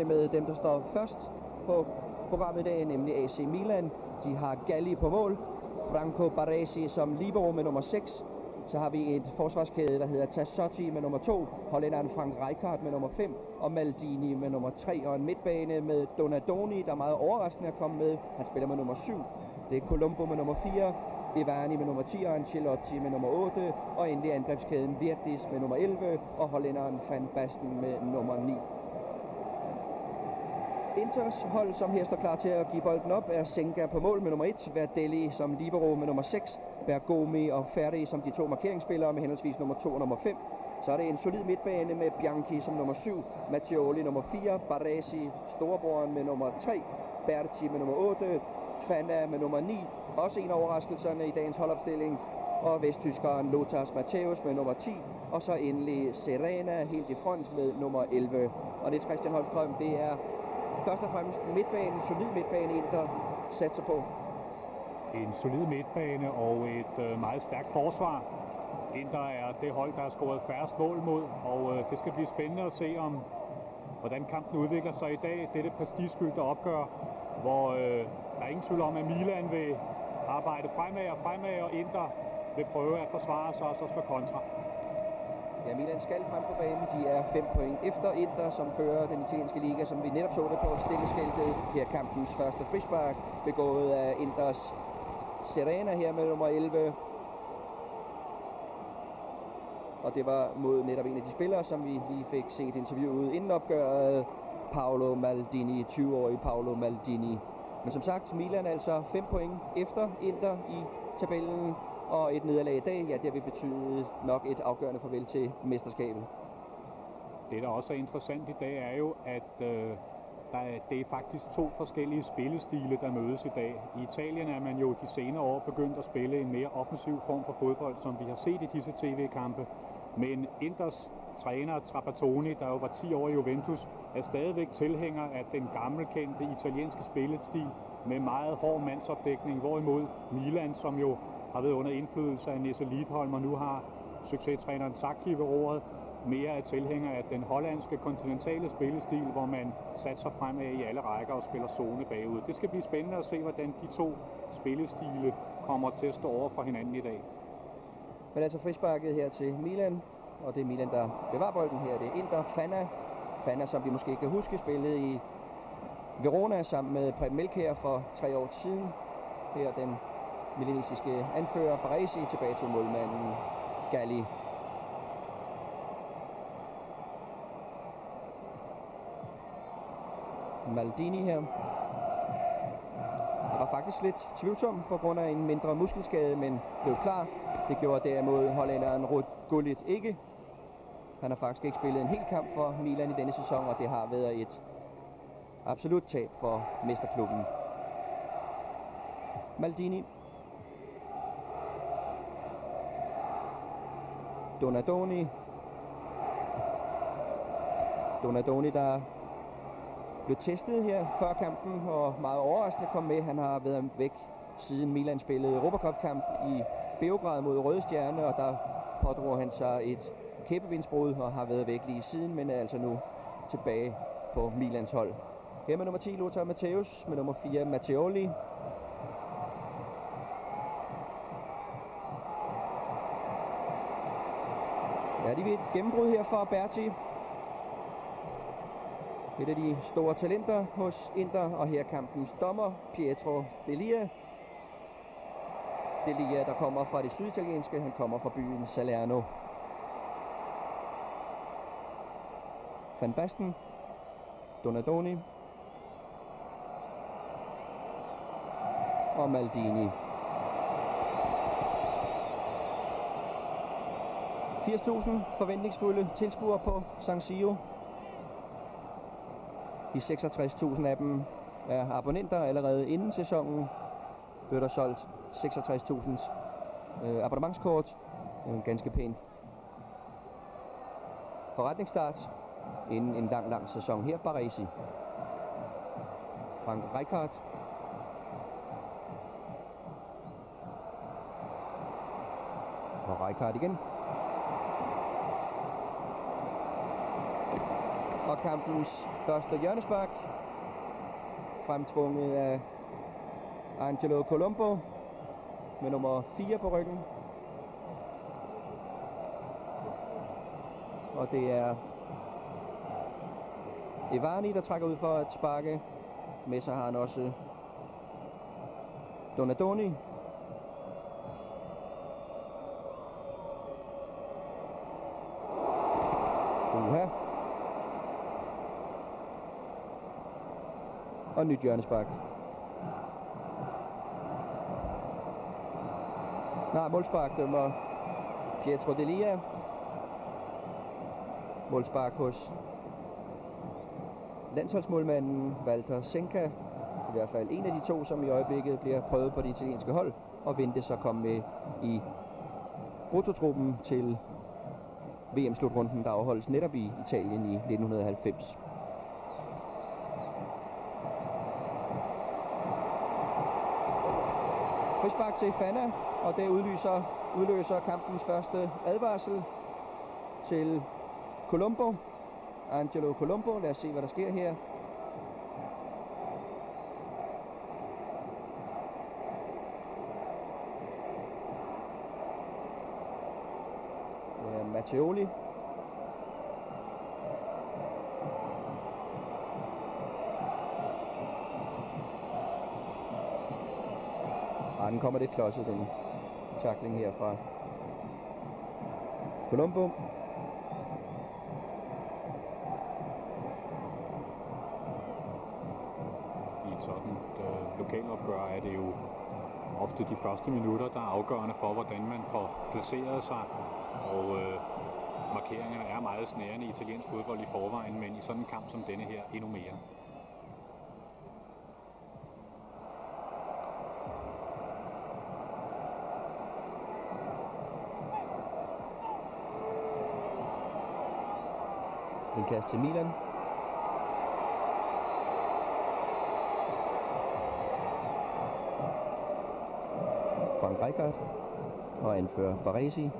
med dem, der står først på programmet i dag, nemlig AC Milan. De har Galli på mål, Franco Baresi som libero med nummer 6. Så har vi et forsvarskæde, der hedder Tassotti med nummer 2, hollænderen Frank Rijkaard med nummer 5 og Maldini med nummer 3. Og en midtbane med Donadoni, der er meget overraskende at komme med. Han spiller med nummer 7. Det er Colombo med nummer 4, Ivani med nummer 10 og Ancelotti med nummer 8. Og endelig angrebskæden Virtis med nummer 11 og hollænderen Van Basten med nummer 9. Inters hold, som her står klar til at give bolden op, er Senga på mål med nummer 1, Verdelli som libero med nummer 6, Bergomi og Ferri som de to markeringsspillere med henholdsvis nummer 2 og nummer 5. Så er det en solid midtbane med Bianchi som nummer 7, Mattioli nummer 4, Baresi, storebroren med nummer 3, Berti med nummer 8, Fana med nummer 9, også en af overraskelserne i dagens holdopstilling, og vesttyskeren Lothar Matthäus med nummer 10, og så endelig Serena helt i front med nummer 11. Og det er Christian Holmstrøm, det er først og fremmest midtbanen, solid midtbane, Inter satser på. En solid midtbane og et meget stærkt forsvar. Inter er det hold, der har scoret færrest mål mod, og det skal blive spændende at se, hvordan kampen udvikler sig i dag. Det er det prestigefyldte opgør, hvor der er ingen tvivl om, at Milan vil arbejde fremad, og Inter vil prøve at forsvare sig og så slå kontra. Ja, Milan skal frem på banen. De er 5 point efter Inter, som fører den italienske liga, som vi netop så det på stilleskiltet. Her kampens første frispark, begået af Inters Serena her med nummer 11. Og det var mod netop en af de spillere, som vi lige fik set interviewet inden opgøret. Paolo Maldini, 20-årig Paolo Maldini. Men som sagt, Milan altså 5 point efter Inter i tabellen. Og et nederlag i dag, ja, det vil betyde nok et afgørende farvel til mesterskabet. Det, der også er interessant i dag, er jo, at det er faktisk to forskellige spillestile, der mødes i dag. I Italien er man jo de senere år begyndt at spille en mere offensiv form for fodbold, som vi har set i disse tv-kampe. Men Inters træner Trapattoni, der jo var 10 år i Juventus, er stadigvæk tilhænger af den gammelkendte italienske spillestil med meget hård mandsopdækning, hvorimod Milan, som jo har været under indflydelse af Nisse Lidholm og nu har succestræneren Sacchi ved roret, mere er tilhænger af den hollandske kontinentale spillestil, hvor man satser fremad i alle rækker og spiller zone bagud. Det skal blive spændende at se, hvordan de to spillestile kommer til at stå over for hinanden i dag. Men altså frisparket her til Milan, og det er Milan, der bevarer bolden her. Det er Inter Fana, som vi måske kan huske, spillede i Verona sammen med Preben Melkjær for 3 år siden. Her den milanesiske anfører Baresi tilbage til målmanden Galli. Maldini her. Han var faktisk lidt tvivlsom på grund af en mindre muskelskade, men blev klar. Det gjorde derimod hollænderen Ruud Gullit ikke. Han har faktisk ikke spillet en hel kamp for Milan i denne sæson, og det har været et absolut tab for mesterklubben. Maldini. Donadoni, der blev testet her før kampen og meget overraskende kom med. Han har været væk siden Milan spillede Europacup-kamp i Beograd mod Røde Stjerne, og der pådrog han sig et kæbebindsbrud og har været væk lige siden, men er altså nu tilbage på Milans hold. Her med nummer 10 Lothar Matthäus, med nummer 4 Mattioli. Ja, de vil et gennembrud her for Berti. Et af de store talenter hos Inter, og her kampens dommer, Pietro Delia. Delia, der kommer fra det syditalienske, han kommer fra byen Salerno. Van Basten, Donadoni og Maldini. 80.000 forventningsfulde tilskuere på San Siro. De 66.000 af dem er abonnenter allerede inden sæsonen. Blev der solgt 66.000 abonnementskort. Ganske pænt forretningsstart inden en lang sæson. Her Baresi. Frank Rijkaard. Og Rijkaard igen. Og kampens første hjørnespark, fremtvunget af Angelo Colombo med nummer 4 på ryggen. Og det er Evani, der trækker ud for at sparke. Med sig har han også Donadoni. Uha. Og nyt hjørnespark. Nej, målspark dømmer Pietro Delia. Målspark hos landsholdsmålmanden Walter Senka. I hvert fald en af de to, som i øjeblikket bliver prøvet på det italienske hold, og ventes at komme med i bruttotruppen til VM-slutrunden, der afholdes netop i Italien i 1990. Frispark til Fana, og det udløser kampens første advarsel til Colombo. Angelo Colombo. Lad os se, hvad der sker her. Det er Matteoli. Den kommer lidt klodset, den tackling her fra Colombo. Lokalopgør er det jo ofte de første minutter, der er afgørende for, hvordan man får placeret sig. Og markeringerne er meget snærende i italiensk fodbold i forvejen, men i sådan en kamp som denne her endnu mere. En kast til Milan. Frank Rijkaard og anfører Baresi.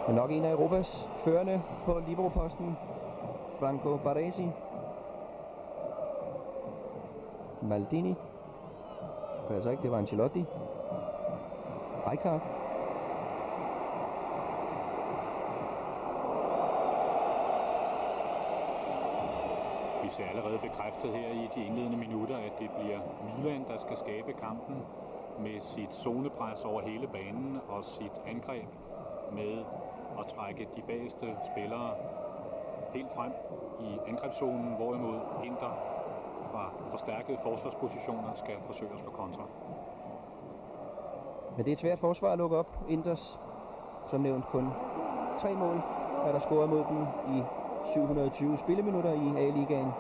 Men nok en af Europas førende på libero-posten, Franco Baresi. Maldini. Altså ikke, det var Ancelotti. Rijkaard. Vi ser allerede bekræftet her i de indledende minutter, at det bliver Milan, der skal skabe kampen med sit zonepres over hele banen og sit angreb med at trække de bageste spillere helt frem i angrebszonen, hvorimod Inter fra forstærkede forsvarspositioner skal forsøge at slå kontra. Men det er et svært forsvar at lukke op. Inters, som nævnt, kun 3 mål er der scoret mod dem i 720 spilleminutter i A-ligaen.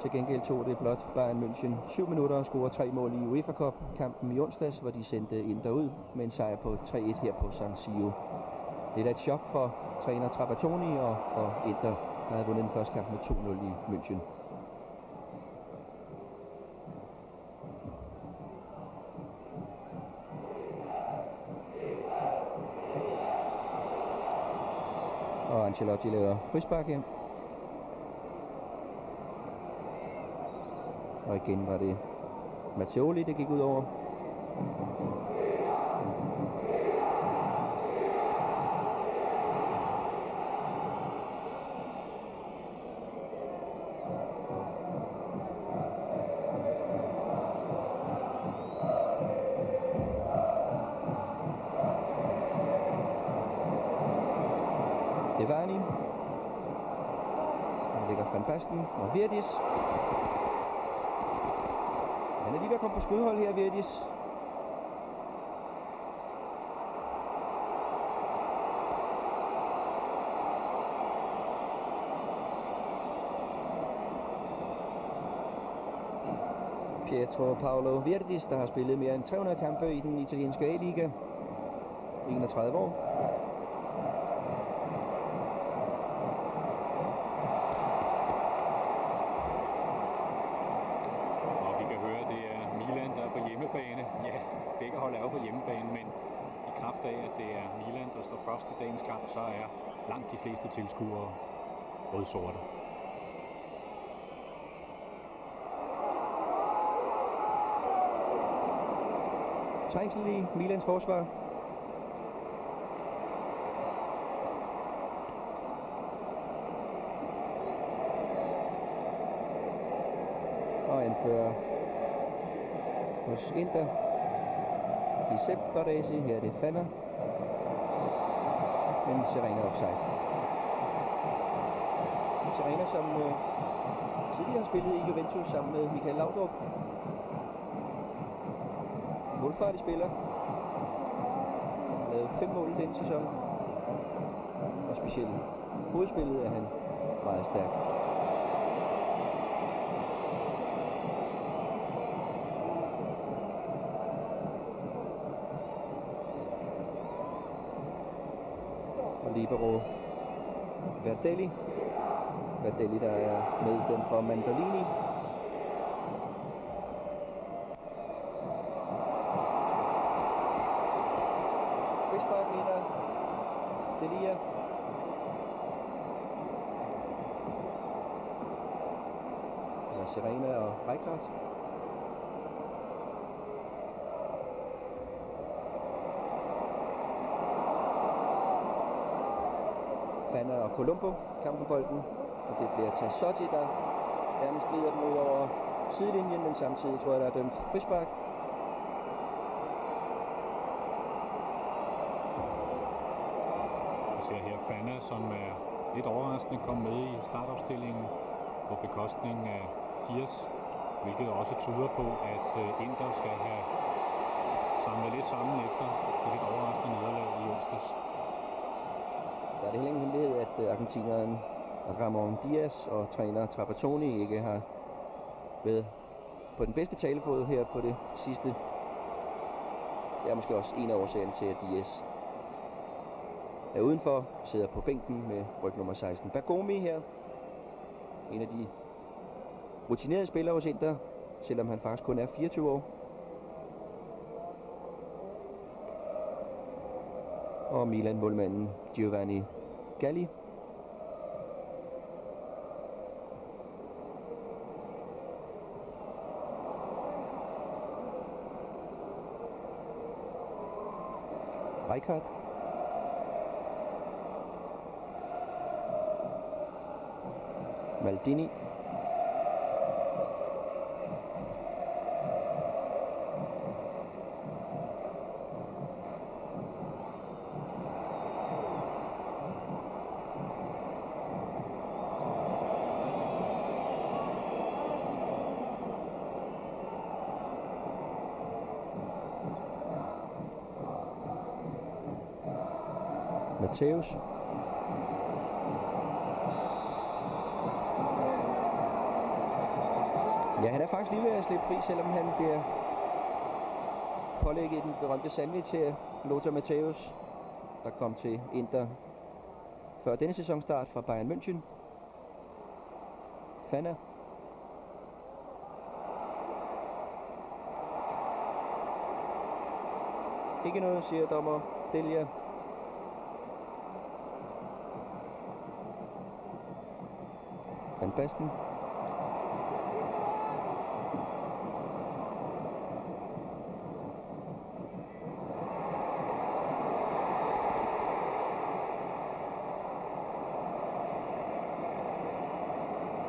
Til gengæld tog det blot Bayern München 7 minutter at score 3 mål i UEFA Cup-kampen i onsdags, hvor de sendte Inter ud med en sejr på 3-1 her på San Siro. Det er et chok for træner Trapattoni og for Inter, der havde vundet den første kamp med 2-0 i München. Og Ancelotti laver frispark her. Og igen var det Matteoli, det gik ud over. Evani. Han lægger Van Basten og Virdis. Han er lige ved at komme på skudhold her, Virdis. Pietro Paolo Virdis, der har spillet mere end 300 kampe i den italienske A-liga. 31 år. hjemmebane. Ja, begge hold er jo på hjemmebane, men i kraft af, at det er Milan, der står først i dagens kamp, så er langt de fleste tilskuere rød-sorte. Trængsel i Milans forsvar. Og anfører hos Inter. Giuseppe Baresi, her er det Fana. Men Serena offside. Serena, som tidligere har spillet i Juventus sammen med Michael Laudrup. Målfarlig spiller. Han har lavet 5 mål denne sæson. Og specielt hovedspillet er han meget stærk. Og libero Verdelli. Verdelli, der er med i stedet for Mandolini. Frispark mener Delia. Eller Serena og Rijkaard. Fana og Colombo kamper bolden, og det bliver Tassotti, der nærmest glider den ud over sidelinjen, men samtidig tror jeg, der er dømt frispark. Vi ser her Fana, som er lidt overraskende kom med i startopstillingen på bekostning af Diaz, hvilket også tyder på, at Inter skal have samlet lidt sammen efter et lidt overraskende nederlag i onsdags. Så er det heller ingen hemmelighed, at argentineren Ramon Diaz og træner Trapattoni ikke har været på den bedste talefod her på det sidste. Det er måske også en af årsagerne til, at Diaz er udenfor, sidder på bænken med ryg nummer 16. Bergomi her, en af de rutinerede spillere hos Inter, selvom han faktisk kun er 24 år. Og Milan-målmanden Giovanni Galli. Rijkaard. Maldini. Matthäus. Ja, han er faktisk lige ved at slippe fri, selvom han bliver pålægget i den berømte sandwich til Lothar Matthäus, der kom til Inter før denne sæsonstart fra Bayern München. Fana. Ikke noget, siger dommer Delia. Van Basten.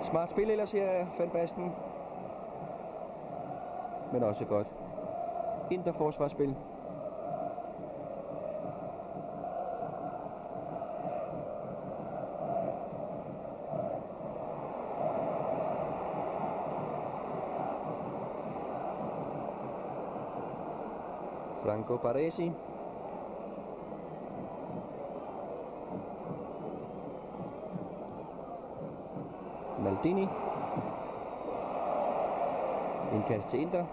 Smart spil ellers her, Van Basten. Men også godt Inter-forsvarsspil. Franco Baresi. Maldini. Indkast til Inter.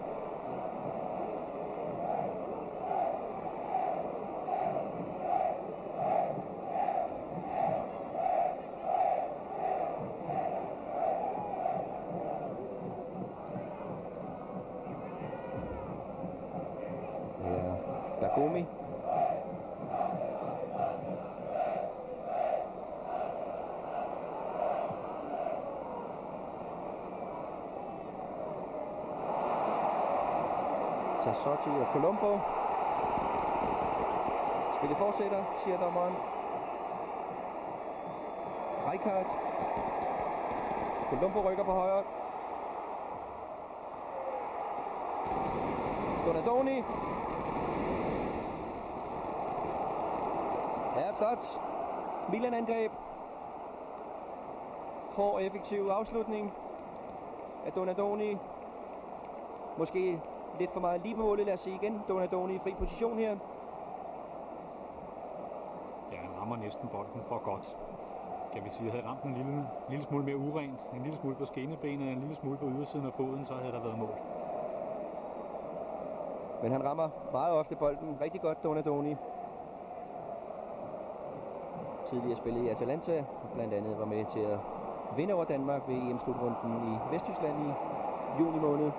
Tassotti og Colombo. Spillet fortsætter, siger dommeren. Rijkaard. Colombo rykker på højre. Donadoni. Ja, flot. Milan-angreb. Hård, effektiv afslutning af Donadoni. Måske lidt for meget lige på målet, lad os se igen. Donadoni i fri position her. Ja, han rammer næsten bolden for godt. Kan vi sige, havde ramt en lille smule mere urent, en lille smule på skinnebenet, en lille smule på ydersiden af foden, så havde der været mål. Men han rammer meget ofte bolden rigtig godt, Donadoni. Tidligere spillet i Atalanta, blandt andet var med til at vinde over Danmark ved EM-slutrunden i Vesttyskland i juni måned.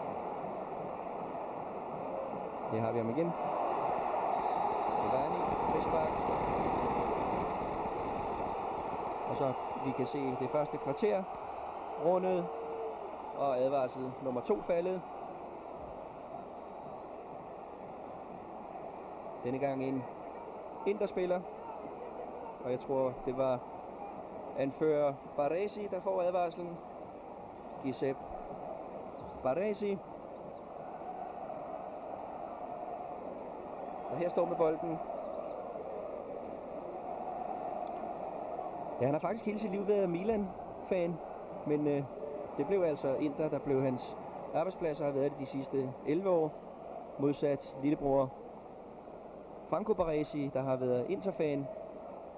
Her har vi ham igen. Ivani, frispark. Og så vi kan se det første kvarter rundet, og advarsel nummer 2 faldet. Denne gang en Inter-spiller, og jeg tror det var anfører Baresi, der får advarslen. Giuseppe Baresi. Og her står med bolden. Ja, han har faktisk hele sit liv været Milan-fan, men det blev altså Inter, der blev hans arbejdsplads, og har været det de sidste 11 år. Modsat lillebror Franco Baresi, der har været Inter-fan,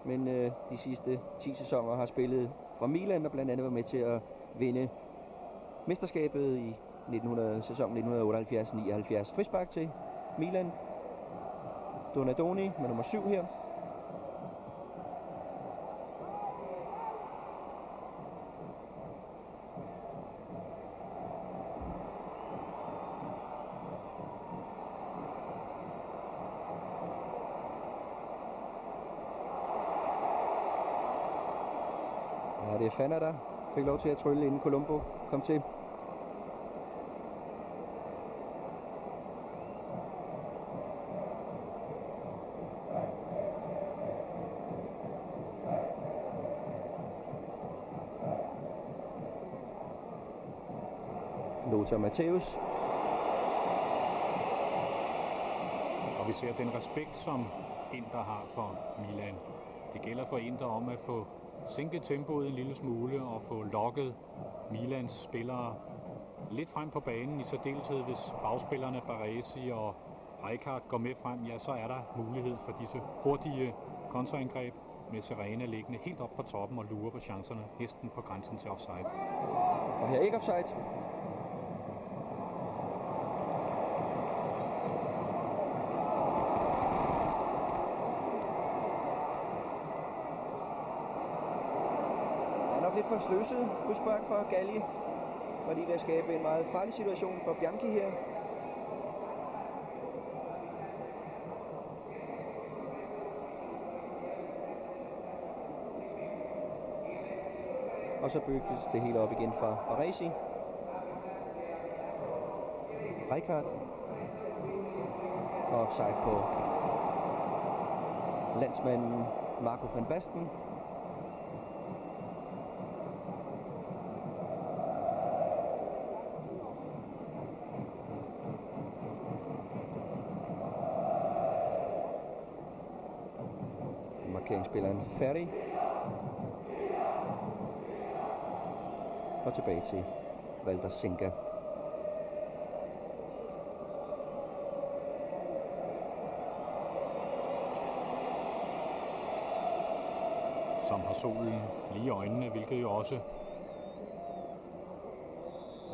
men de sidste 10 sæsoner har spillet for Milan, og blandt andet var med til at vinde mesterskabet i sæsonen 1978-79. Frispark til Milan. Donadoni med nummer 7 her. Ja, det er Fanna, der fik lov til at trylle, inden Colombo kom til. Lothar Matthäus. Og vi ser den respekt, som Inter har for Milan. Det gælder for Inter om at få sænket tempoet en lille smule og få lokket Milans spillere lidt frem på banen. I særdeleshed, hvis bagspillerne Baresi og Rijkaard går med frem, ja, så er der mulighed for disse hurtige kontraangreb med Serena liggende helt op på toppen og lurer på chancerne, næsten på grænsen til offside. Og her ikke offside. Lidt for sløset udspark fra Galli, var lige ved at skabe en meget farlig situation for Bianchi her. Og så bygges det hele op igen fra Baresi. Rijkaard. Og offside på landsmanden Marco van Basten. Markeringsspilleren færdig. Og tilbage til Valder Senga. Som har solen lige i øjnene, hvilket jo også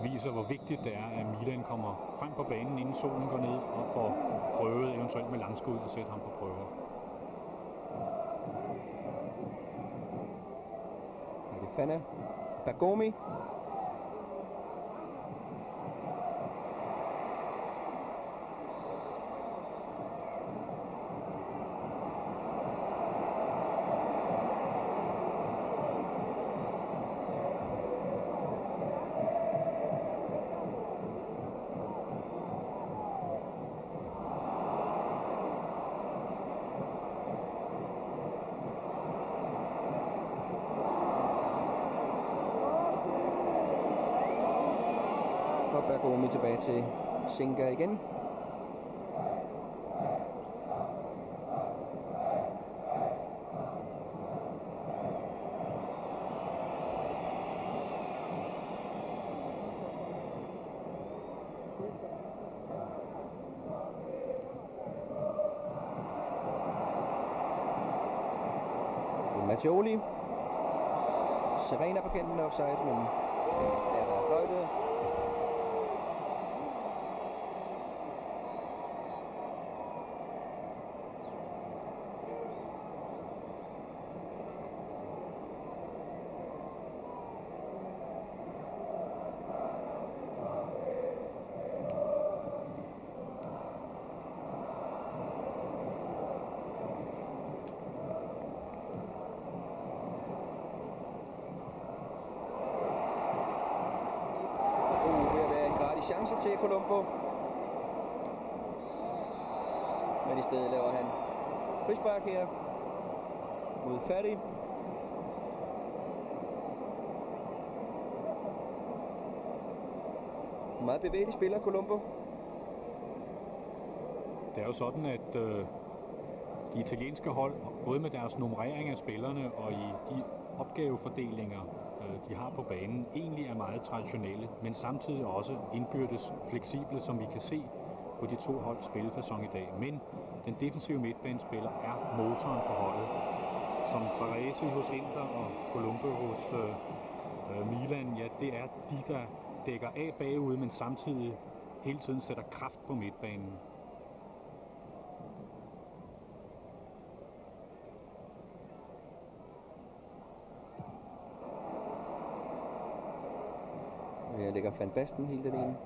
viser, hvor vigtigt det er, at Milan kommer frem på banen, inden solen går ned, og får prøvet eventuelt med langskud og sætte ham på prøver. Fanna, Bergomi. Bergomi tilbage til Senga igen. Mattioli. Serena på kanten af offside, men der er fløjtet. Chance til Colombo, men i stedet laver han frispark her mod Færdig. Meget bevægelig spiller Colombo. Det er jo sådan, at de italienske hold, både med deres nummerering af spillerne og i de opgavefordelinger, de har på banen, egentlig er meget traditionelle, men samtidig også indbyrdes fleksible, som vi kan se på de to hold spillefacon i dag. Men den defensive midtbanespiller er motoren på holdet. Som Baresi hos Inter og Colombo hos Milan, ja, det er de, der dækker af bagude, men samtidig hele tiden sætter kraft på midtbanen. Her ligger Van Basten helt alene.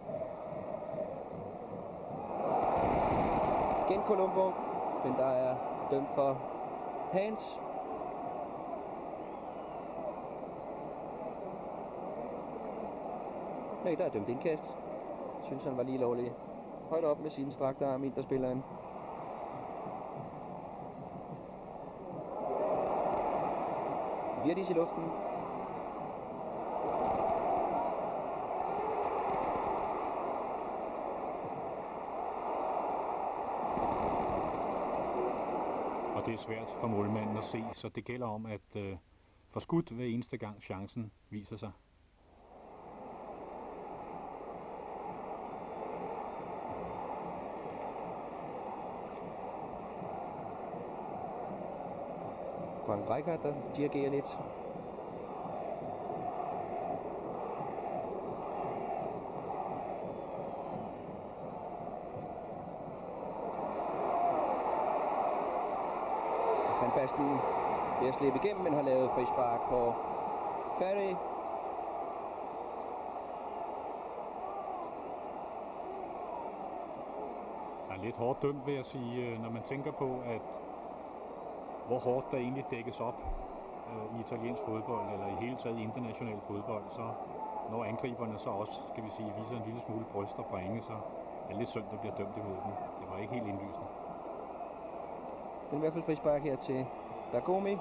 Igen Colombo, men der er dømt for hands. Nej, der er dømt indkast. Synes han var lige lovlig højt op med sine strakte arm, Interspilleren. Virdis i luften. Og det er svært for målmanden at se, så det gælder om at få skudt hver eneste gang chancen viser sig. Frank Rijkaard, der dirigerer lidt. Van Basten ved at slippe igennem, men har lavet frispark på Færdig. Det er lidt hårdt dømt, vil jeg sige, når man tænker på, at hvor hårdt der egentlig dækkes op i italiensk fodbold, eller i hele taget international fodbold, så når angriberne så også, skal vi sige, viser en lille smule bryst og bringe, så er det lidt synd, der bliver dømt imod dem. Det var ikke helt indlysende. Men i hvert fald frispark her til Bergomi.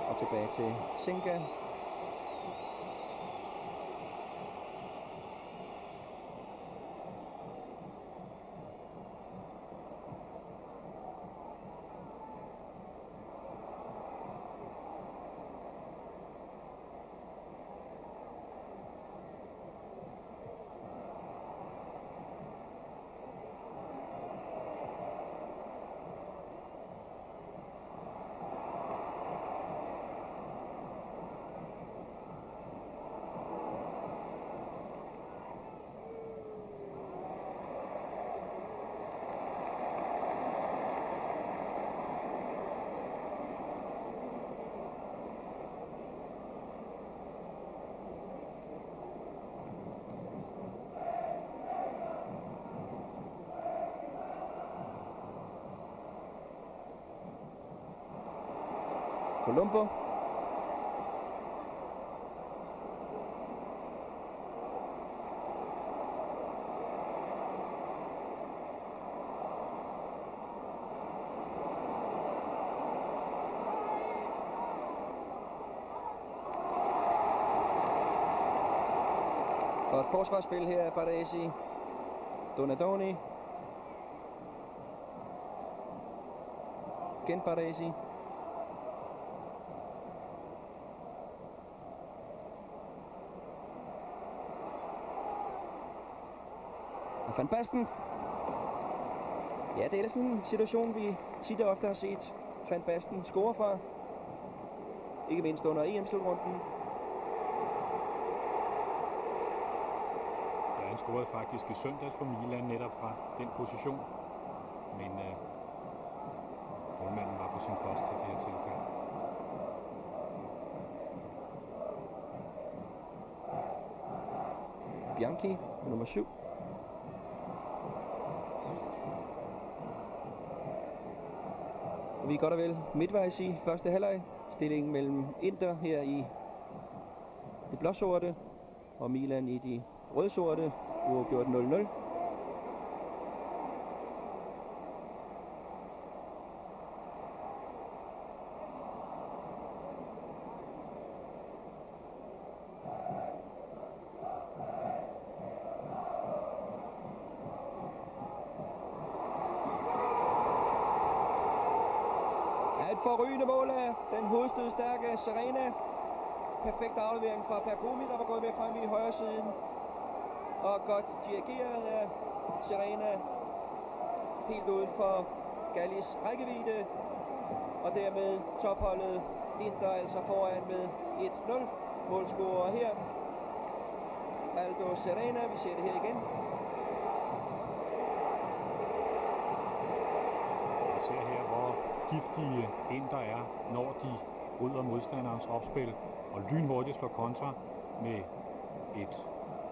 Og tilbage til Senga. Colombo. Godt forsvarsspil her af Baresi. Donadoni. Igen Baresi. Og Van Basten. Ja, det er sådan en situation, vi tit og ofte har set Van Basten score fra. Ikke mindst under EM-slutrunden. Ja, han scorede faktisk i søndags for Milan netop fra den position. Men målmanden var på sin post i det her tilfælde. Bianchi, nummer 7. Vi er godt og vel midtvejs i første halvleg. Stillingen mellem Inter her i det blåsorte og Milan i de rødsorte. Uafgjort 0-0. Et forrygende mål af den hovedstødstærke Serena. Perfekt aflevering fra Bergomi, der var gået med frem i højre siden. Og godt dirigeret af Serena. Helt uden for Gallis rækkevidde. Og dermed topholdet Inter altså foran med 1-0. Målscorer her Aldo Serena. Vi ser det her igen. Vi ser her, hvor giftige Inter er, når de bryder modstanderens opspil og lynhurtigt slår kontra med et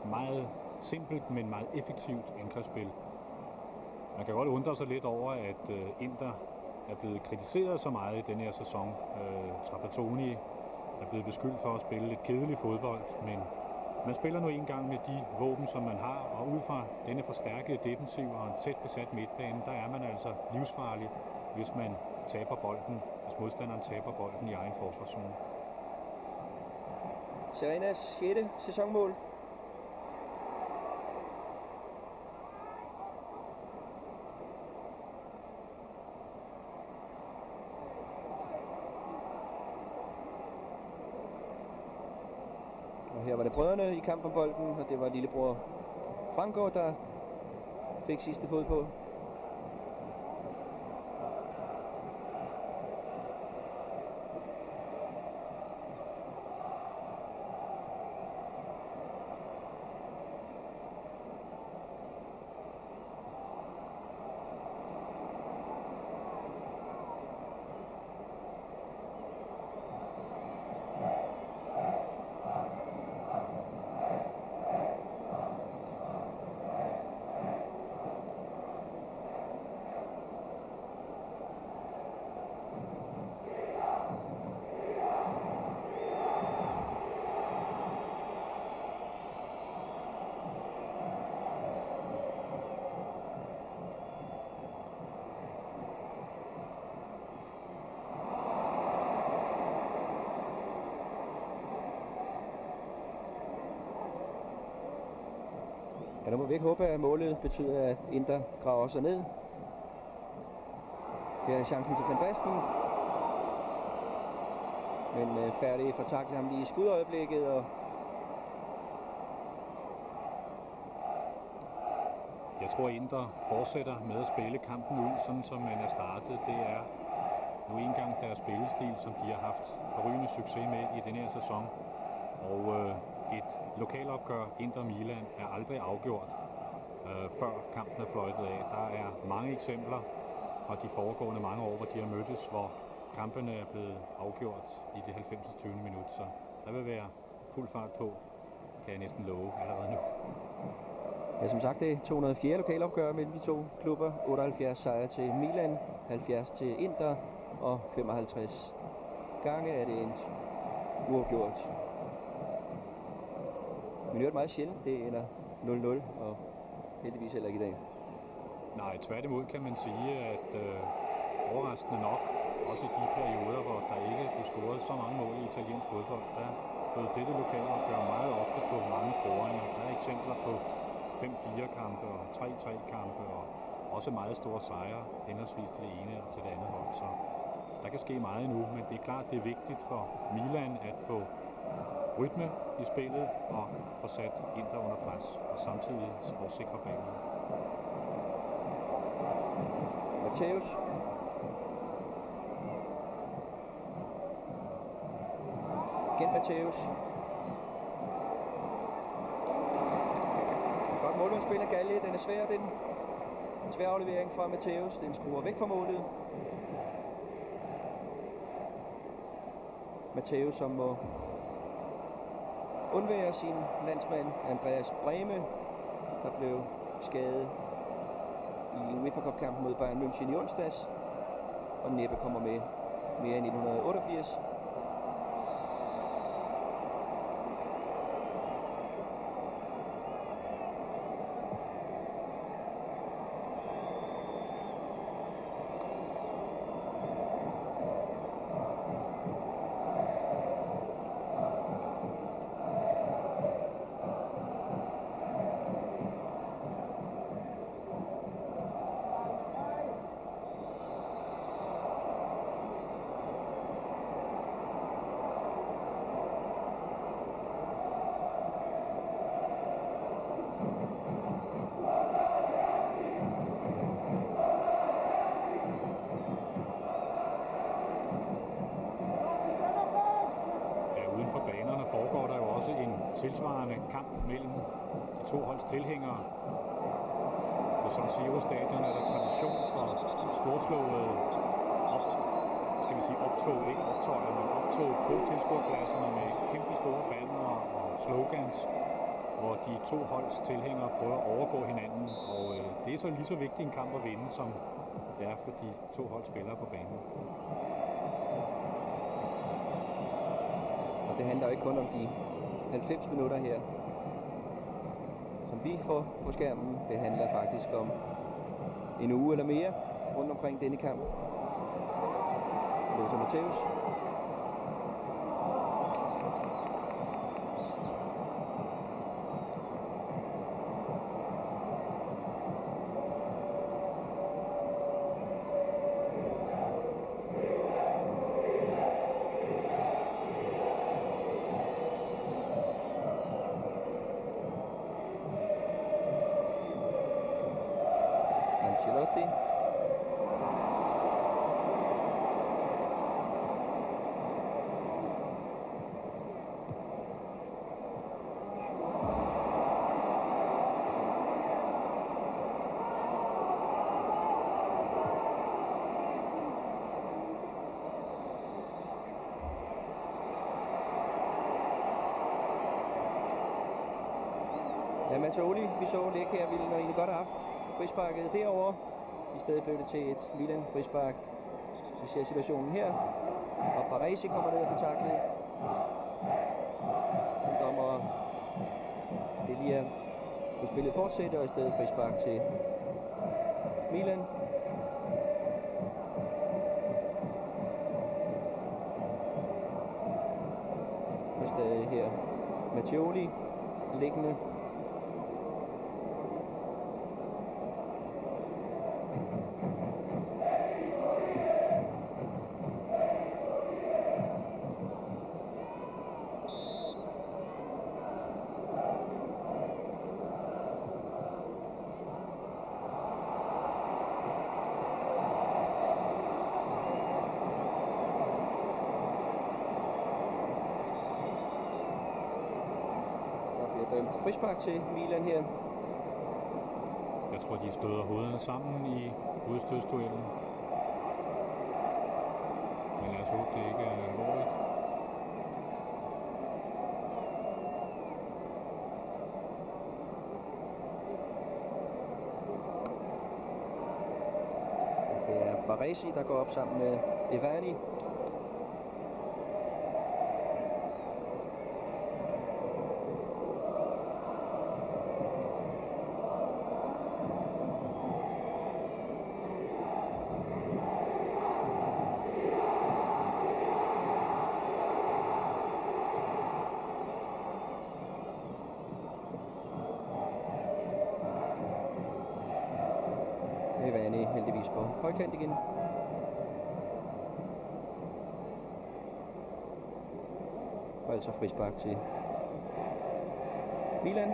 meget simpelt, men meget effektivt angrebsspil. Man kan godt undre sig lidt over, at Inter er blevet kritiseret så meget i denne her sæson. Trapattoni er blevet beskyldt for at spille lidt kedelig fodbold, men man spiller nu engang med de våben, som man har, og ud fra denne forstærkede defensiv og en tæt besat midtbane, der er man altså livsfarlig, hvis man taber bolden, hvis modstanderen taber bolden i egen forsvarszone. Serenas 6. sæsonmål. Og her var det brødrene i kamp om bolden, og det var lillebror Franco, der fik sidste fod på. Ja, der må vi ikke håbe, at målet betyder, at Inter graver sig ned. Her er chancen til Van Basten. Men færdig for takle ham lige i skudøjeblikket. Og jeg tror, Inter fortsætter med at spille kampen ud, sådan som man er startet. Det er nu engang deres spillestil, som de har haft forrygende succes med i denne her sæson. Og et lokalopgør Inter-Milan er aldrig afgjort, før kampen er fløjtet af. Der er mange eksempler fra de foregående mange år, hvor de har mødtes, hvor kampene er blevet afgjort i det 90. 20. minut. Så der vil være fuld fart på, kan jeg næsten love allerede nu. Ja, som sagt, det er 204 lokalopgør mellem de to klubber. 78 sejre til Milan, 70 til Inter og 55 gange er det en uafgjort. Men det er meget sjældent, det ender 0-0, og heldigvis heller ikke i dag. Nej, tværtimod kan man sige, at overraskende nok, også i de perioder, hvor der ikke blev scoret så mange mål i italiensk fodbold, der bød dette lokalopgør meget ofte på mange scoringer. Der er eksempler på 5-4 kampe og 3-3 kampe og også meget store sejre, henholdsvis til det ene og til det andet hold. Så der kan ske meget endnu, men det er klart, det er vigtigt for Milan at få rytme i spillet og få sat Inter under pres, og samtidig og sikre banen. Matthäus. Igen Matthäus. Godt målmandsspil af Galli. Den er svær, den. En svær aflevering fra Matthäus. Den skruer væk fra målet. Matthäus, som må undvære sin landsmand Andreas Brehme, der blev skadet i UEFA Cup-kampen mod Bayern München i onsdags, og næppe kommer med mere end 1988. Tilsvarende kamp mellem de to holds tilhængere. På San Siro stadion er der tradition for storslåede optog, ikke optøjer, men optog på tilskuerpladserne med kæmpe store banner og slogans, hvor de to holds tilhængere prøver at overgå hinanden. Og det er så lige så vigtigt en kamp at vinde, som det er for de to hold spillere på banen. Og det handler jo ikke kun om de 90 minutter her, som vi får på skærmen. Det handler faktisk om en uge eller mere rundt omkring denne kamp. Lothar Matthäus. Ancelotti. Ja, Mattioli, vi så Læk her, ville egentlig godt have haft frisparket derovre. I stedet blev det til et Milan frispark. Vi ser situationen her, og Baresi kommer ned og får taklet. Dommer Delia på spillet fortsætter, og i stedet frispark til Milan. Og stadig her Mattioli liggende. Frispark til Milan her. Jeg tror, de støder hovederne sammen i udstødsduellen. Men lad os håbe, det ikke er alvorligt. Det er Baresi, der går op sammen med Evani. højkant igen. Og altså frispark til Milan.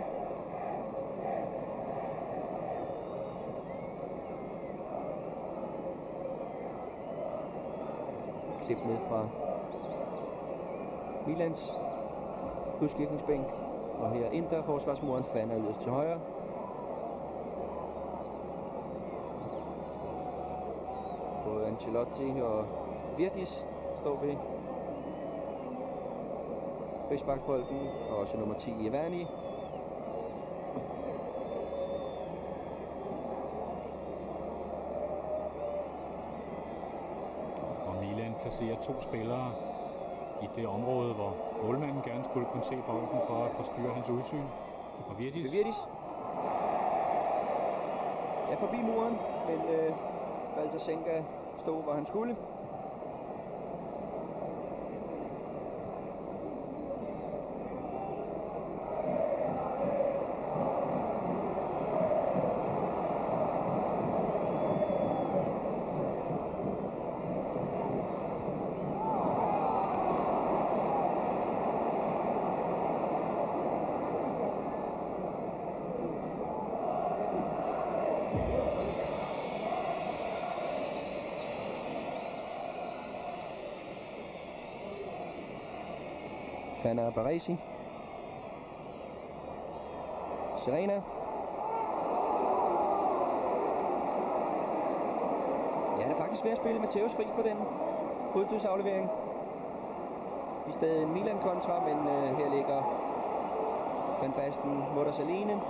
Klip ned fra Milans udskiftningsbænk. Og her Inter, forsvarsmuren, Fana yderst til højre. Både Ancelotti og Virdis står ved frisparksbolden, og også nummer 10 Ivani. Og Milan placerer 2 spillere i det område, hvor målmanden gerne skulle kunne se bolden for at forstyrre hans udsyn. Og Virdis. Ja, forbi muren, men Walter Senga stod, hvor han skulle. Fana Baresi. Serena. Ja, det er faktisk ved at spille Matthäus fri på den hovedstødsaflevering. I stedet en Milan kontra, men her ligger Van Basten mutters alene.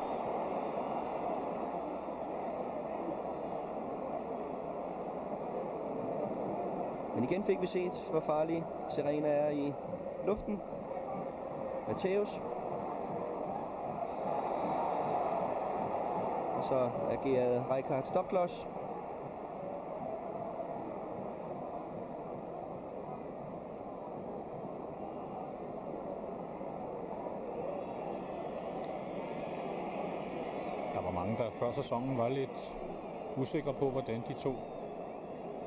Men igen fik vi set, hvor farlig Serena er i luften. Matthäus. Og så agerede Rijkaard stopklods. Der var mange, der før sæsonen var lidt usikre på, hvordan de to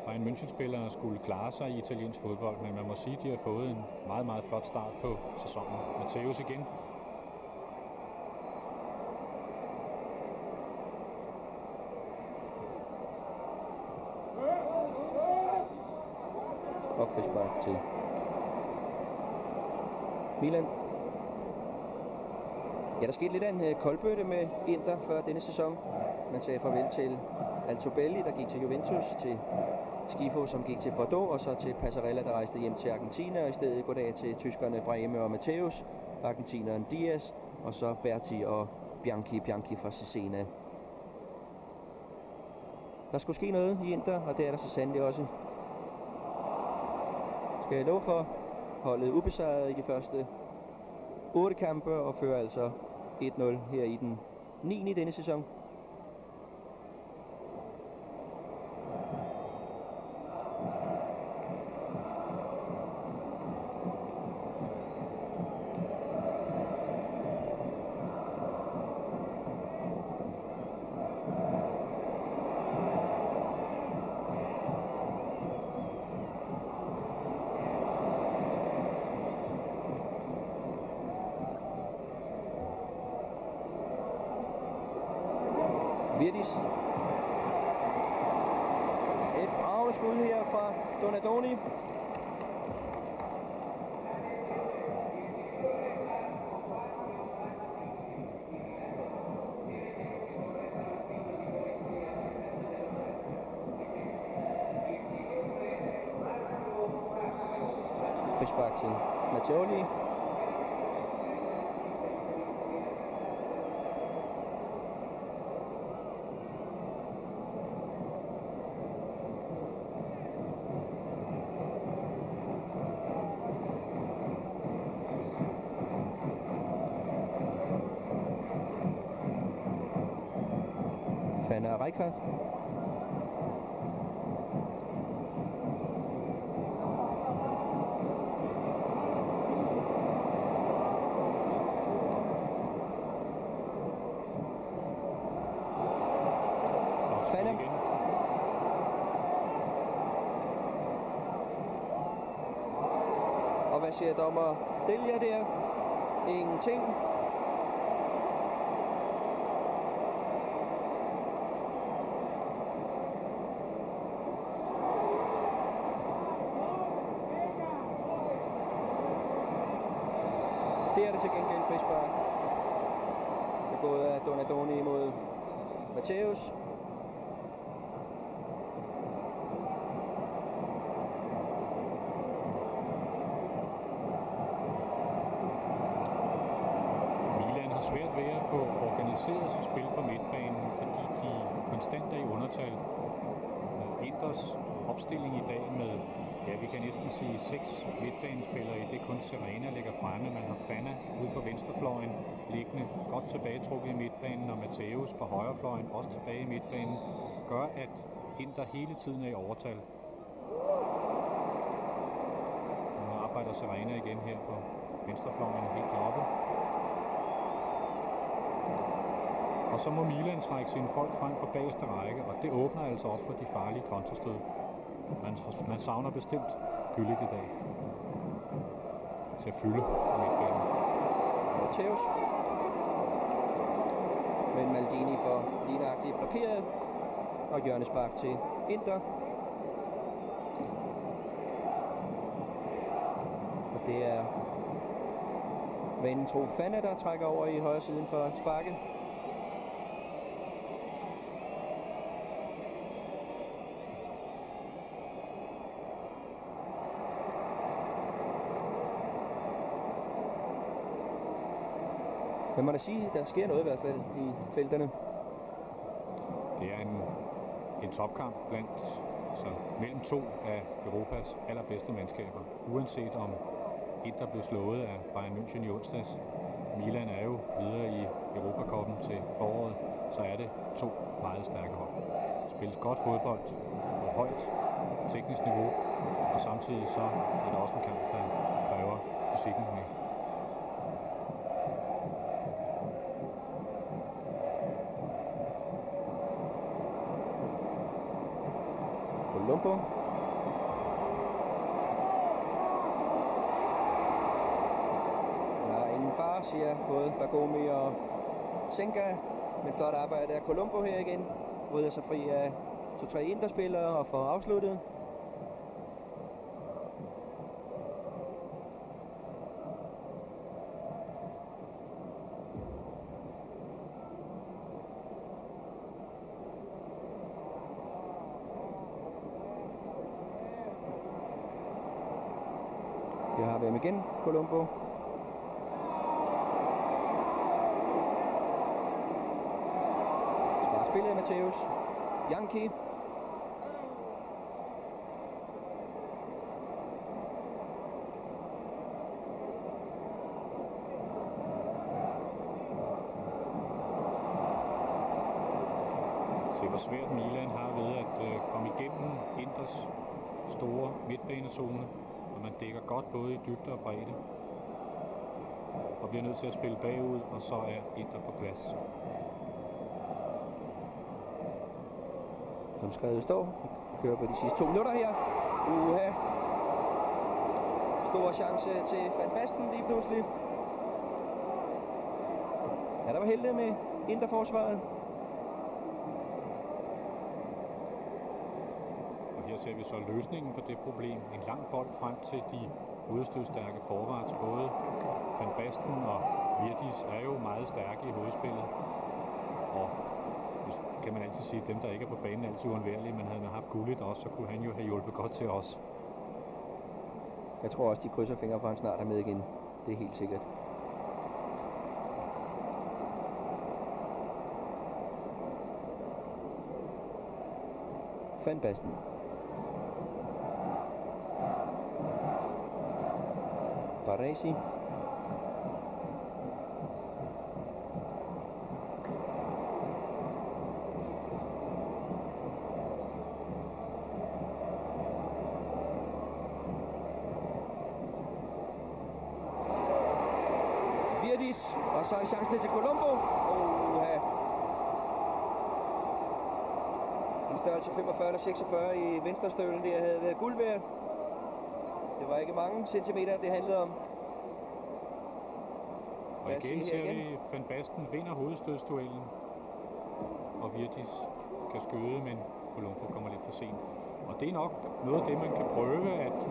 Bayern München-spillere skulle klare sig i italiensk fodbold, men man må sige, at de har fået en meget, meget flot start på sæsonen. Matthäus igen. Og frispark til Milan. Ja, der skete lidt af en koldbøtte med Inter før denne sæson. Man sagde farvel til Altobelli, der gik til Juventus, til Schifo, som gik til Bordeaux, og så til Passarella, der rejste hjem til Argentina, og i stedet goddag til tyskerne Brehme og Matthäus, argentineren Diaz, og så Berti og Bianchi fra Cesena. Der skulle ske noget i Inter, og det er der så sandelig også. Skal jeg love for, holdet ubesejret i de første 8 kampe, og fører altså 1-0 her i den 9. i denne sæson. Virdis. Et bragende skud her fra Donadoni. Frispark til Mattioli. Fana Rijkaard. Og hvad siger dommer Delia der? Ingenting. Det er det til gengæld frispark. Begået af Donadoni mod Matthäus. Milan har svært ved at få organiseret sit spil på midtbanen, fordi de konstant er i undertal. Inters opstilling i dag med, ja, vi kan næsten sige 6 midtbanespillere i det, kun Serena ligger fremme. Man har Fana ude på venstrefløjen, liggende godt tilbagetrukket i midtbanen, og Matthäus på højrefløjen også tilbage i midtbanen, gør, at Inter hele tiden er i overtal. Nu arbejder Serena igen her på venstrefløjen helt oppe. Og så må Milan trække sine folk frem for bagerste række, og det åbner altså op for de farlige kontrastød. Man savner bestemt Gyllit i dag til at fylde på midtbanen. Matthäus. Men Maldini får ligneragtigt blokeret, og hjørnespark til Inter. Og det er vanen tro Fana, der trækker over i højre siden for sparket. Man må da sige, at der sker noget i hvert fald i felterne. Det er en topkamp blandt, altså mellem to af Europas allerbedste mandskaber. Uanset om Inter blev slået af Bayern München i onsdags. Milan er jo videre i Europacuppen til foråret, så er det to meget stærke hold. Spilles godt fodbold på højt teknisk niveau, og samtidig så er det også en kamp, der kræver fysikken med. Colombo. Der er ingen fare, siger både Bergomi og Senga. Men flot arbejde af Colombo her igen. Rydder sig fri af 2-3 Inter-spillere og får afsluttet. Vi har dem igen, Colombo. Sparer spillet af Matthäus. Yankee. Se hvor svært Milan har ved at komme igennem Inters store midtbanezone. Og man dækker godt både i dybde og bredde. Og bliver nødt til at spille bagud, og så er Inter på plads. Som skrevet står. Kører på de sidste 2 minutter her. Uha. Stor chance til Van Basten lige pludselig. Ja, der var heldig med Inter-forsvaret. Her ser vi så løsningen på det problem. En lang bold frem til de udstødstærke forwards. Både Van Basten og Virdis er jo meget stærke i hovedspillet. Og kan man altid sige, at dem, der ikke er på banen, er altid uundværlige. Men havde man haft Gullit også, så kunne han jo have hjulpet godt til os. Jeg tror også, de krydser fingre for, han snart er med igen. Det er helt sikkert. Van Basten. Baresi. Virdis, og så er chancen til Colombo. En størrelse 45 eller 46 i venstrestøvlen, det havde været guld værd. Det var ikke mange centimeter, det handlede om. Og igen ser vi, Van Basten vinder hovedstødsduellen. Og Virtis kan skyde, men Colombo kommer lidt for sent. Og det er nok noget af det, man kan prøve at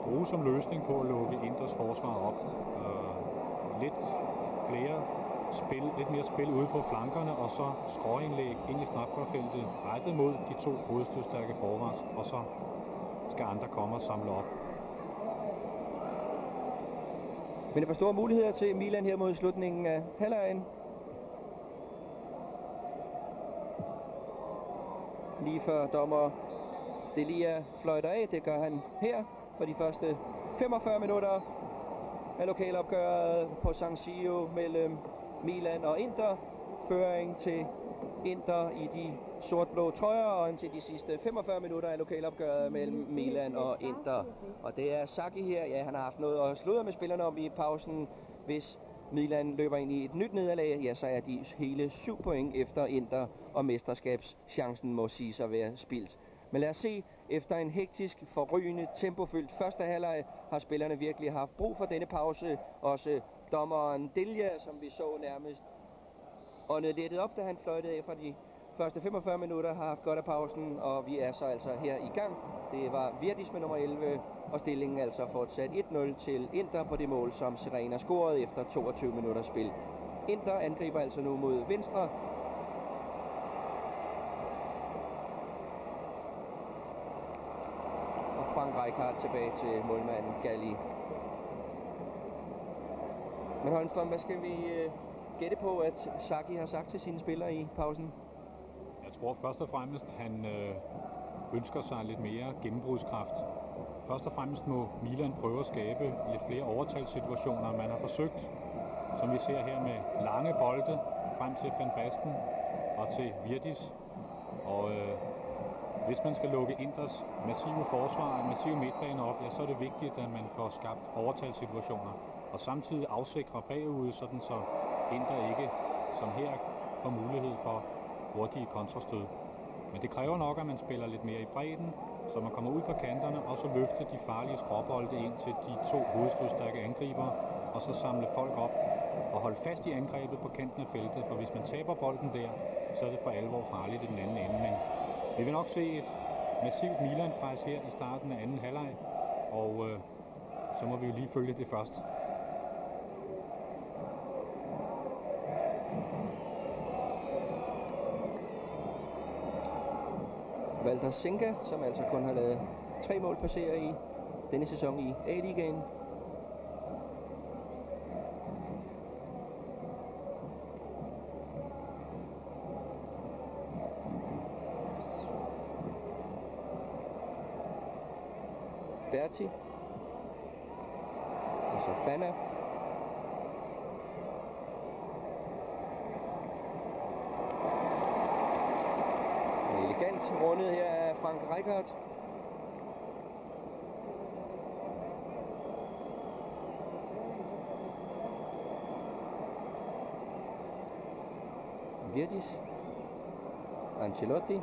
bruge som løsning på at lukke Inters forsvar op. Lidt mere spil ude på flankerne, og så skråindlæg ind i strafsparkfeltet, rettet mod de to hovedstødstærke forvars, og så skal andre komme og samle op. Men der var store muligheder til Milan her mod slutningen af halvlejen. Lige før dommer Delia fløjter af, det gør han her for de første 45 minutter af lokalopgøret på San Siro mellem Milan og Inter. Føring til Inter i de sort-blå trøjer, og til de sidste 45 minutter af lokalopgøret mellem Milan og Inter. Og det er Sacchi her, ja, han har haft noget at sludre med spillerne om i pausen. Hvis Milan løber ind i et nyt nederlag, ja, så er de hele 7 point efter Inter, og mesterskabschancen må sige sig være spildt. Men lad os se, efter en hektisk, forrygende, tempofyldt første halvleg, har spillerne virkelig haft brug for denne pause. Også dommeren Delia, som vi så nærmest åndede lettet op, da han fløjtede af fra de første 45 minutter, har haft godt af pausen, og vi er så altså her i gang. Det var Virtis med nummer 11, og stillingen altså fortsat 1-0 til Inter på det mål, som Serena scorede efter 22 minutters spil. Inter angriber altså nu mod venstre. Og Frank Rijkaard tilbage til målmanden Galli. Men Holmstrøm, hvad skal vi gætte på, at Sacchi har sagt til sine spillere i pausen? Jeg tror først og fremmest, han ønsker sig lidt mere gennembrudskraft. Først og fremmest må Milan prøve at skabe lidt flere overtalssituationer. Man har forsøgt, som vi ser her, med lange bolde frem til Van Basten og til Virtis. Og hvis man skal lukke Inters massive forsvar, massive midtbane op, ja, så er det vigtigt, at man får skabt overtalssituationer. Og samtidig afsikre bagude, sådan så Inter ikke, som her, får mulighed for hurtige kontrastød. Men det kræver nok, at man spiller lidt mere i bredden, så man kommer ud på kanterne, og så løfte de farlige skråbolde ind til de to hovedstødstærke angriber, og så samle folk op og holde fast i angrebet på kanten af feltet, for hvis man taber bolden der, så er det for alvor farligt i den anden ende. Men vi vil nok se et massivt Milan-pres her i starten af anden halvleg, og så må vi jo lige følge det først. Walter Senga, som altså kun har lavet 3 mål passere i denne sæson i A-ligaen. Berti. Og så Fana. Elegant rundet her af Frank Rijkaard. Virtis. Ancelotti.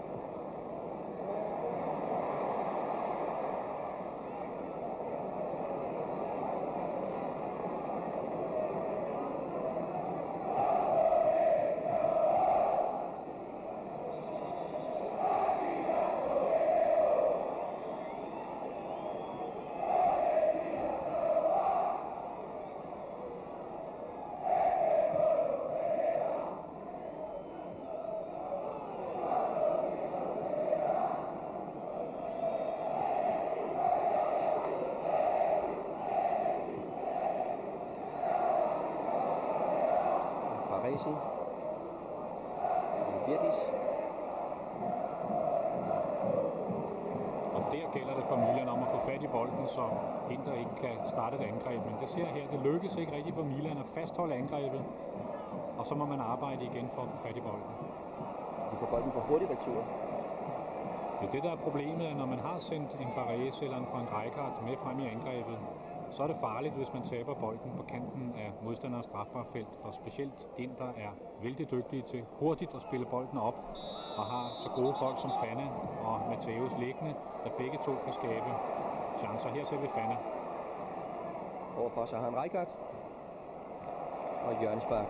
Virtis. Og der gælder det for Milan om at få fat i bolden, så Inter ikke kan starte et angreb. Men det ser her, det lykkes ikke rigtigt for Milan at fastholde angrebet. Og så må man arbejde igen for at få fat i bolden. De får bolden for hurtigt retur. Det er det, der er problemet, at når man har sendt en Baresi eller en Frank Rijkaard med frem i angrebet, så er det farligt, hvis man taber bolden på kanten af modstanderens strafbare felt, for specielt Inter er vældig dygtige til hurtigt at spille bolden op, og har så gode folk som Fana og Matthäus liggende, der begge to kan skabe chancer. Her ser vi Fana. Overfor så har han Rijkaard. Og hjørnespark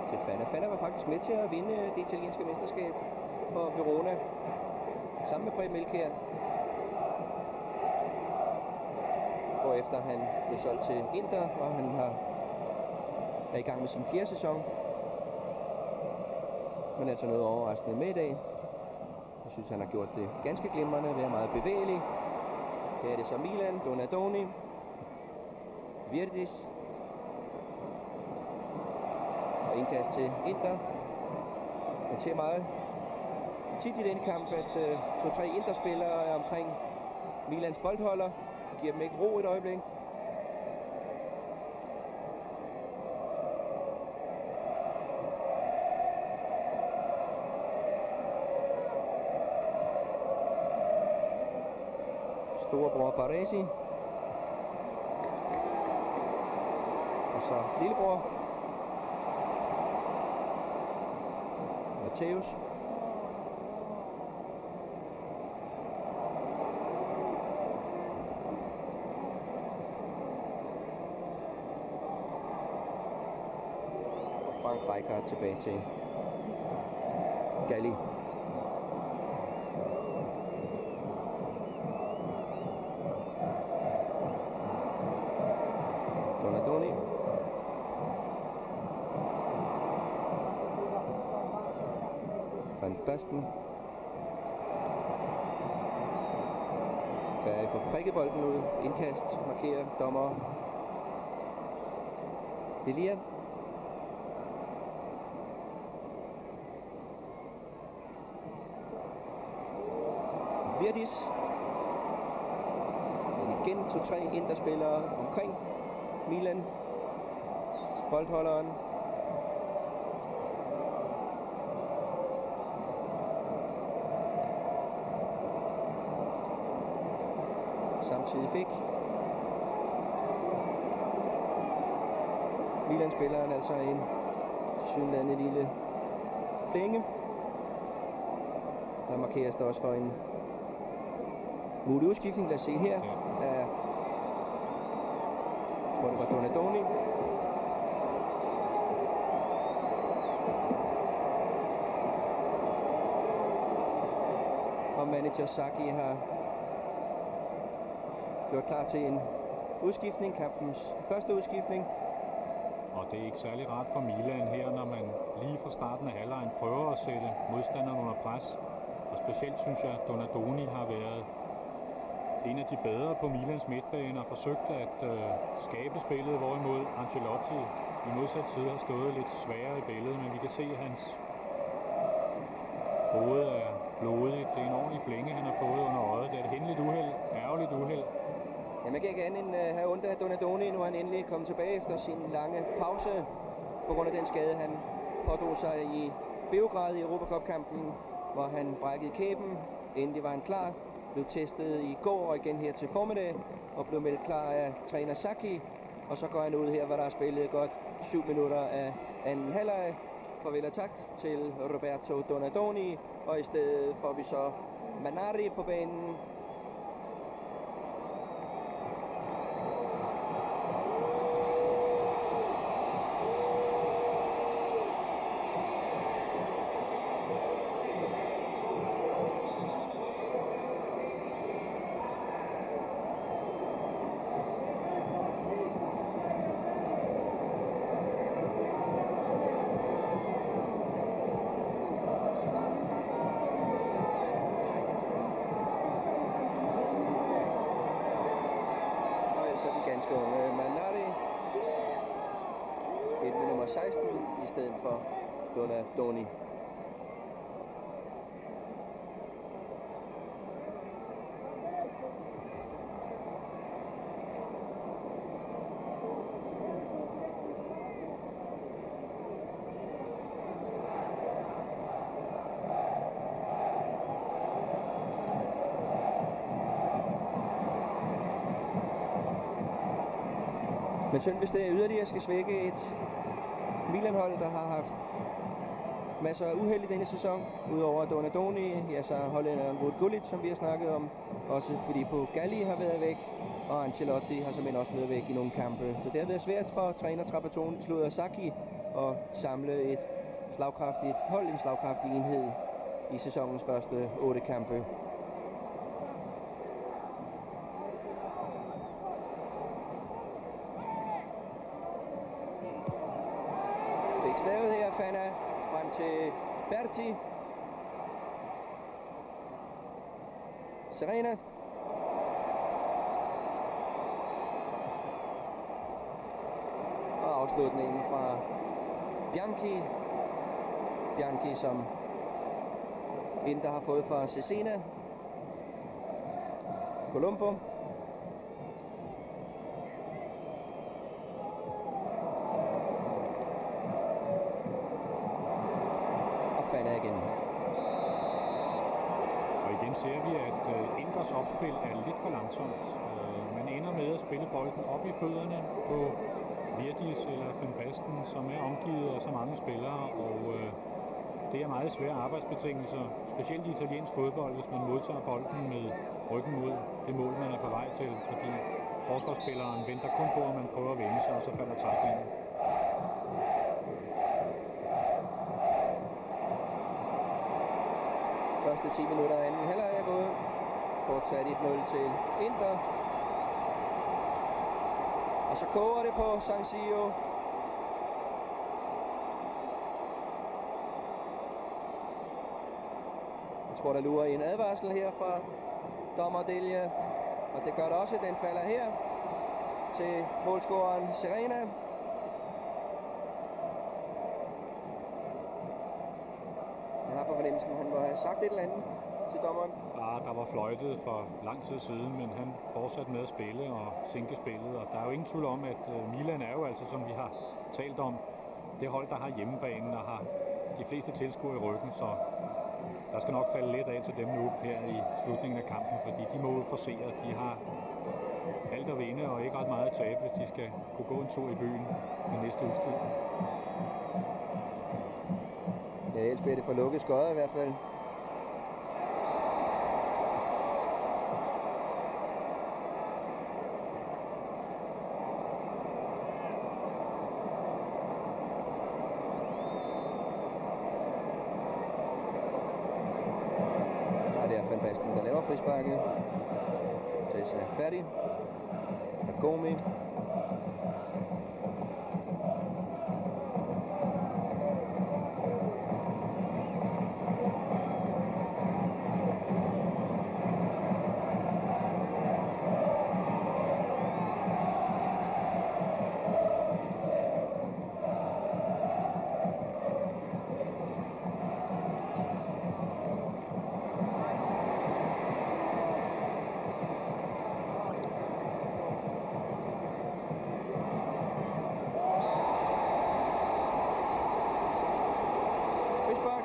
til Fana. Fana var faktisk med til at vinde det italienske mesterskab for Verona. Sammen med Preben Elkjær. Hvorefter han blev solgt til Inter, og han er i gang med sin 4. sæson. Men altså noget overraskende med i dag. Jeg synes, han har gjort det ganske glimrende, været meget bevægelig. Her er det så Milan, Donadoni, Virdis. Og indkast til Inter. Man ser meget tit i den kamp, at 2-3 Inter-spillere er omkring Milans boldholder. Giver dem ikke ro et øjeblik. Storebror Baresi. Og så lillebror Matthäus. Og Frank Rijkaard tilbage til Galli. Donadoni. Van Basten. Færdig for prikkebolden ud. Indkast markerer dommer Delia. Virdis. Igen 2-3 Inter-spillere omkring Milan. Boldholderen. Samtidig fik Milan-spilleren altså en tilsyneladende lille flænge. Der markeres der også for en mulig udskiftning. Lad os se her. Jeg tror, det var Donadoni. Og manager Saki har gjort klar til en udskiftning. Kampens første udskiftning. Og det er ikke særlig rart for Milan her, når man lige fra starten af halvlejen prøver at sætte modstanderen under pres. Og specielt synes jeg, at Donadoni har været en af de bedre på Milans midtbane og forsøgt at skabe spillet, hvorimod Ancelotti i modsat side har stået lidt sværere i billedet, men vi kan se, at hans hoved er blodigt. Det er en ordentlig flænge, han har fået under øjet. Det er et hændeligt uheld, ærgerligt uheld. Ja, man kan ikke andet end have ondt af Donadoni. Nu er han endelig kommet tilbage efter sin lange pause på grund af den skade, han pådrog sig i Beograd i Europacup-kampen, hvor han brækkede kæben. Endelig var han klar. Blev testet i går og igen her til formiddag og blev meldt klar af træner Saki. Og så går han ud her, hvor der er spillet godt 7 minutter af anden halvleg. Farvel og tak til Roberto Donadoni, og i stedet får vi så Manari på banen. Manari ind med nummer 16 i stedet for Donadoni. Men synd, hvis det yderligere skal svække et Milan-hold, der har haft masser af uheld i denne sæson. Udover Donadoni, ja, så hollænderen Ruud Gullit, som vi har snakket om Også fordi Galli har været væk, og Ancelotti har simpelthen også været væk i nogle kampe. Så det har været svært for træner Trapattoni Saki at samle et slagkraftigt hold, en slagkraftig enhed i sæsonens første 8 kampe. Fik slaget her, Fana, frem til Berti. Serena. Og afslutningen fra Bianchi. Bianchi, som Inter har fået fra Cesena. Colombo. Og Fana igen. Og igen ser vi, at Inters opspil er lidt for langsomt. Man ender med at spille bolden op i fødderne på Virdis eller Van Basten, som er omgivet af så mange spillere, og det er meget svære arbejdsbetingelser, specielt i italiensk fodbold, hvis man modtager bolden med ryggen mod det mål, man er på vej til, fordi forsvarsspilleren venter kun på, at man prøver at vende sig, og så falder taklingen. Første 10 minutter af anden halvleg er gået. Fortsat 1-0 til Inter. Og så koger det på San Siro. Jeg tror, der lurer en advarsel her fra dommer Delia. Og det gør det også. Den falder her til målscoreren Serena. Jeg har på fornemmelsen, han må have sagt et eller andet til dommeren. Ja, der var fløjtet for lang tid siden, men han fortsatte med at spille og sænke spillet. Og der er jo ingen tvivl om, at Milan er jo altså, som vi har talt om, det hold, der har hjemmebanen og har de fleste tilskuere i ryggen. Så der skal nok falde lidt af til dem nu her i slutningen af kampen, fordi de må jo forsere, at de har alt at vinde og ikke ret meget at tabe, hvis de skal kunne gå en tur i byen den næste uges tid. Ja, ellers bliver det for lukket skodder i hvert fald. Ja, det er Van Basten, der laver frisparket. Tessa er færdig. Gomi.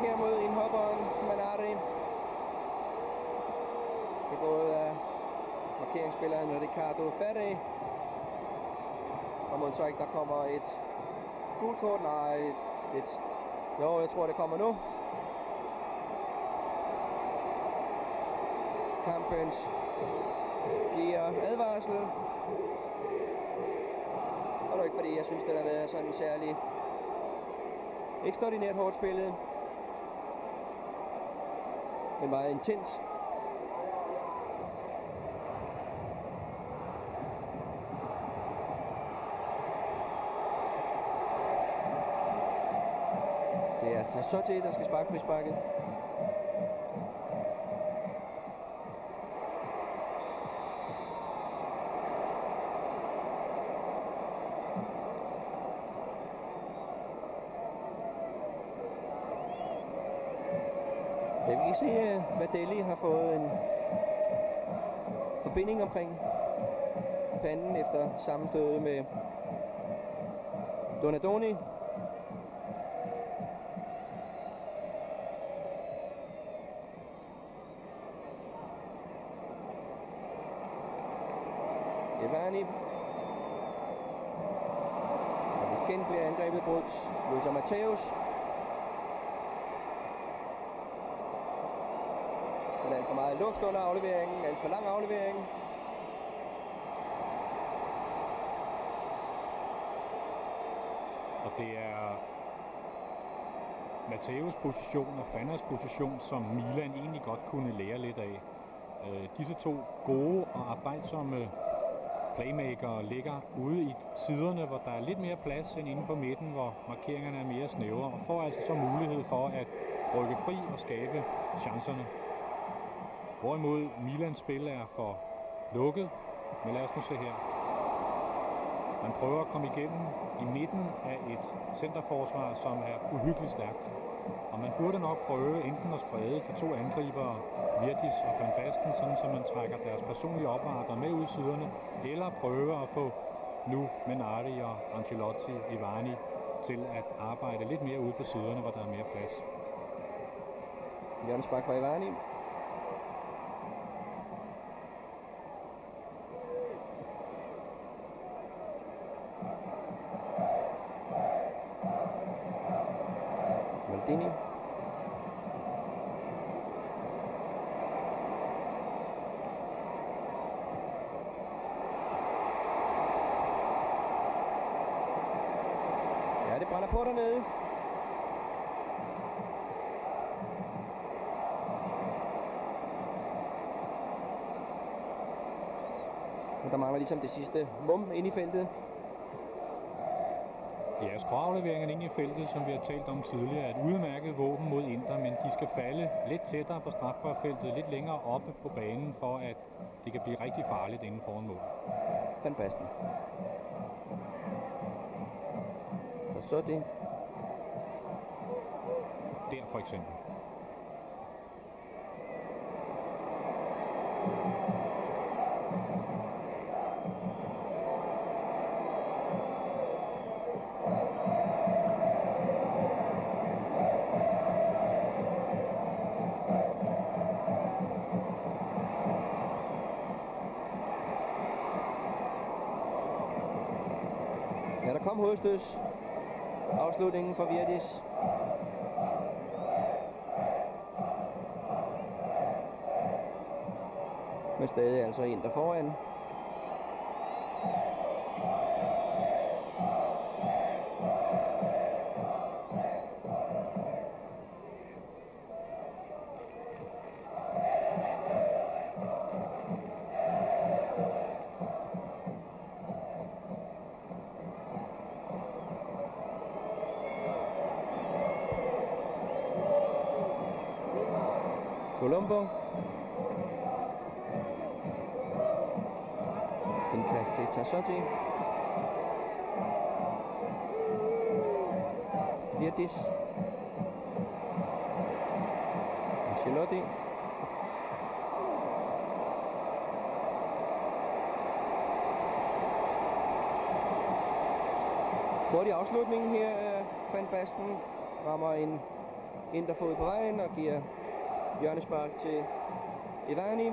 Her mod indhopperen Manari. Begået af markeringsspilleren Riccardo Ferri. Og mod så ikke der kommer et gult kort. Nej, jo, jeg tror det kommer nu. Kampens 4. advarsel. Og det er ikke fordi jeg synes det har været sådan særlig ekstraordinært hårdt spillet, men meget intens. Det er Tassotti, der skal sparke frisparket. Ja, vi kan se, at Vadelli har fået en forbinding omkring panden efter sammenstødet med Donadoni. Evani. Og igen bliver angrebet brudt. Lothar Matthäus. For meget luft under afleveringen, alt for lang aflevering. Og det er Matteus position og Fannas position, som Milan egentlig godt kunne lære lidt af. Disse to gode og arbejdsomme playmakere ligger ude i siderne, hvor der er lidt mere plads end inde på midten, hvor markeringerne er mere snævre, og får altså så mulighed for at rykke fri og skabe chancerne. Hvorimod Milans spil er for lukket, men lad os nu se her. Man prøver at komme igennem i midten af et centerforsvar, som er uhyggeligt stærkt. Og man burde nok prøve enten at sprede de to angribere, Virdis og Van Basten, sådan så man trækker deres personlige opvarter med ud i siderne, eller prøve at få nu Menari og Ancelotti, Ivani til at arbejde lidt mere ude på siderne, hvor der er mere plads. Hjørnespark fra Ivani. Maldini. Ja, det brænder på dernede. Og der mangler ligesom det sidste mum ind i feltet. Ja, skråafleveringerne ind i feltet, som vi har talt om tidligere, er et udmærket våben mod Inter, men de skal falde lidt tættere på strafbarfeltet, lidt længere oppe på banen, for at det kan blive rigtig farligt inden foran mål. Van Basten. Så det. Der for eksempel. Ja, der kom hovedstøds. Afslutningen for Virdis. Men stadig altså Inter foran. Colombo. Indkast til Tassotti. Virdis. Ancelotti. Hurtig afslutning her af Van Basten. Rammer en Interfod på vejen og giver hjørnespark til Ivani.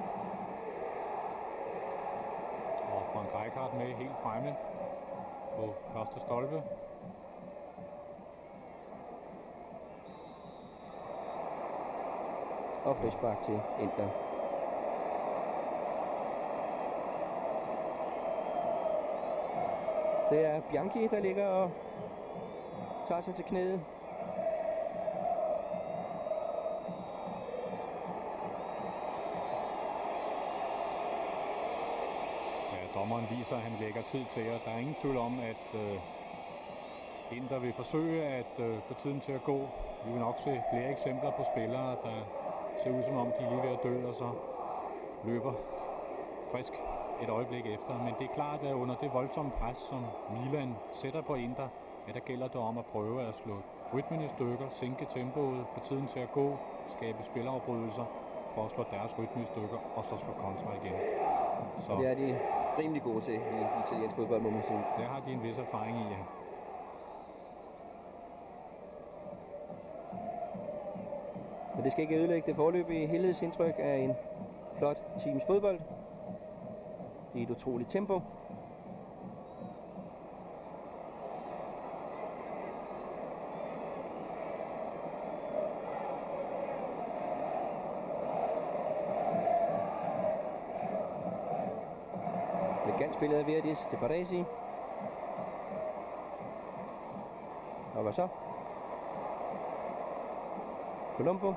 Og Frank Rijkaard med helt fremme på første stolpe. Og frispark til Inter. Det er Bianchi, der ligger og tager sig til knæet. Dommeren viser, at han lægger tid til, og der er ingen tvivl om, at Inter vil forsøge at få tiden til at gå. Vi vil nok se flere eksempler på spillere, der ser ud som om, de er lige ved at dø, og så løber frisk et øjeblik efter. Men det er klart, at under det voldsomme pres, som Milan sætter på Inter, ja, der gælder det om at prøve at slå rytmen i stykker, sænke tempoet, få tiden til at gå, skabe spilafbrydelser for at slå deres rytme i stykker, og så slå kontra igen. Så det er de rimelig gode til i italiensk fodbold, må man sige. Det har de en vis erfaring i, ja. Men det skal ikke ødelægge det foreløbige helhedsindtryk af en flot teams fodbold. I et utroligt tempo. Elegant spillet af Verdis til Baresi. Og hvad så? Colombo.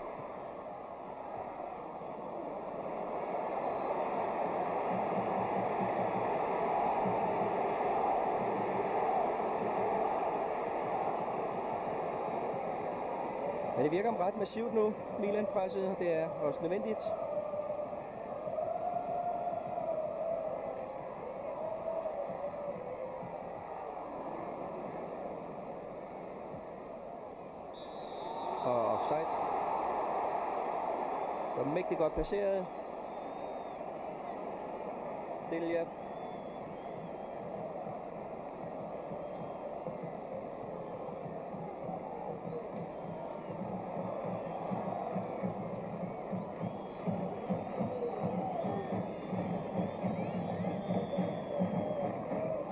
Men det virker ret massivt nu, Milan-presset, og det er også nødvendigt. Og offside. Og mægtigt godt placeret. Delia.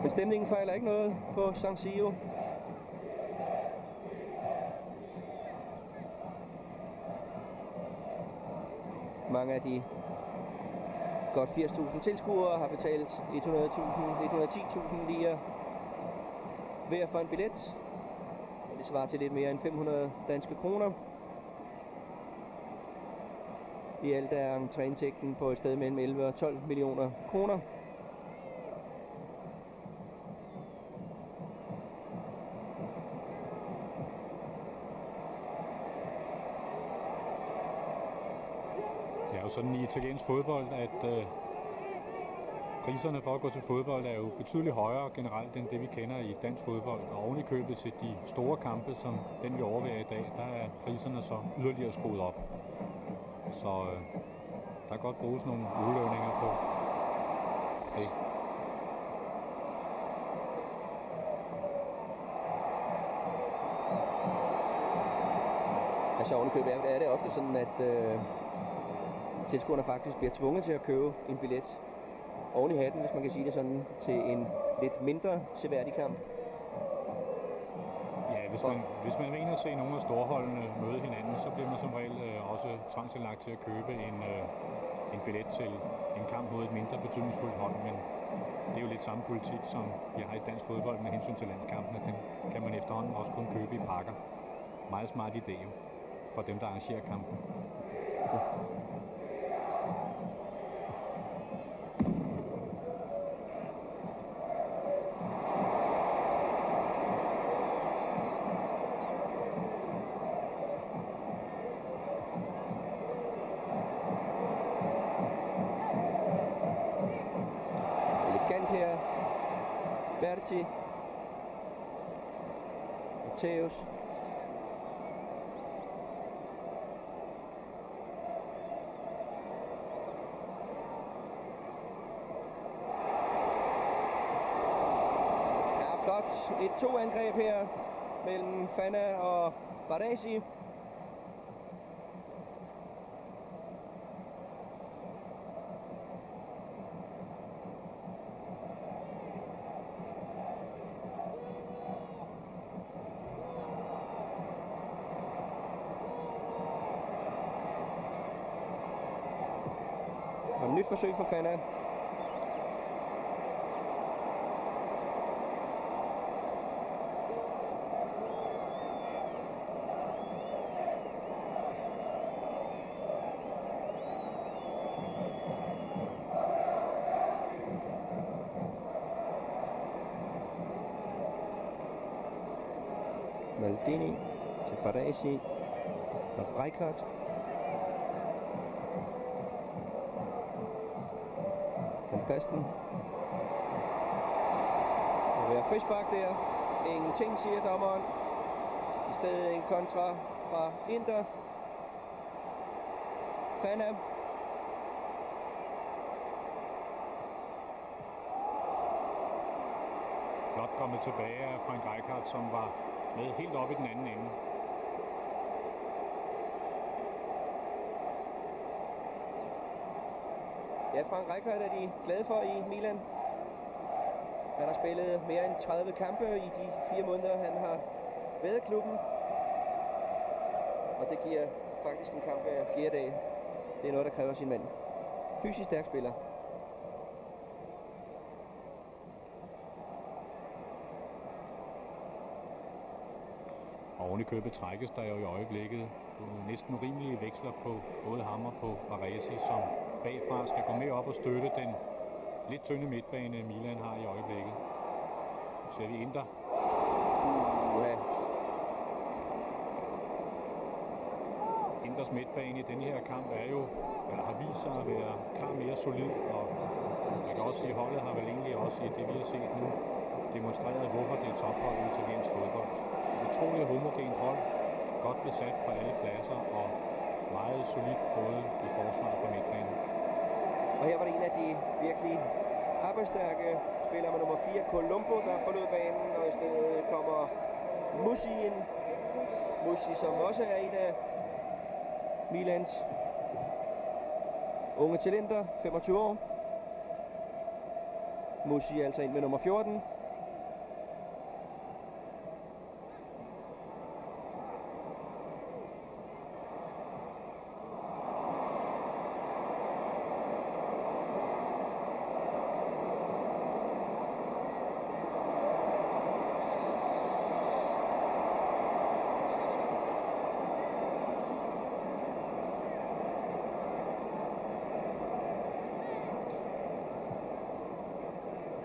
Men stemningen fejler ikke noget på San Siro. Mange af de godt 80.000 tilskuere har betalt 110.000 lire hver for en billet. Og det svarer til lidt mere end 500 danske kroner. I alt er entréindtægten på et sted mellem 11 og 12 millioner kroner. Det er jo sådan i italiensk fodbold, at priserne for at gå til fodbold er jo betydeligt højere generelt end det vi kender i dansk fodbold. Og oven i købet til de store kampe, som den vi overværer i dag, der er priserne så yderligere skruet op. Så der kan godt bruges nogle udlønninger på det. Altså oven i købet er det ofte sådan, at tilskuerne faktisk bliver tvunget til at købe en billet oven i hatten, hvis man kan sige det sådan, til en lidt mindre seværdig kamp. Ja, hvis man mener at se nogle af storholdene møde hinanden, så bliver man som regel også tvangsindlagt til at købe en billet til en kamp mod et mindre betydningsfuldt hold, men det er jo lidt samme politik, som vi har i dansk fodbold med hensyn til landskampene. Den kan man efterhånden også kun købe i pakker. Meget smart idé for dem, der arrangerer kampen. Berti, Matthäus, ja, flot. Et 2-angreb her mellem Fana og Baresi. Nyt forsøg for Fana. Maldini til Baresi og Rijkaard. Pasten. Det vil være frispark der. Ingenting, siger dommeren. I stedet en kontra fra Inter. Fana. Flot kommet tilbage af Frank Rijkaard, som var med helt op i den anden ende. Ja, Frank Rijkaard er de glade for i Milan. Han har spillet mere end 30 kampe i de 4 måneder, han har været i klubben. Og det giver faktisk en kamp hver 4 dage. Det er noget, der kræver sin mand. Fysisk stærk spiller. Oven i købet trækkes der jo i øjeblikket næsten urimelige veksler på både ham og på Baresi, som bagfra skal gå med op og støtte den lidt tynde midtbane, Milan har i øjeblikket. Så ser vi Inter. Inters midtbane i denne her kamp er jo, har vist sig at være klart mere solid, og man kan også sige, at holdet har vel egentlig også i det, vi har set nu, demonstreret, hvorfor det er tophold i italiensk fodbold. Utrolig homogent hold, godt besat på alle pladser og meget solidt både i forsvar og på midtbanen. Og her var det en af de virkelig arbejdsstærke spillere med nummer 4, Colombo, der forlod banen, og i stedet kommer Musi ind. Musi, som også er en af Milans unge talenter, 25 år. Musi altså ind med nummer 14.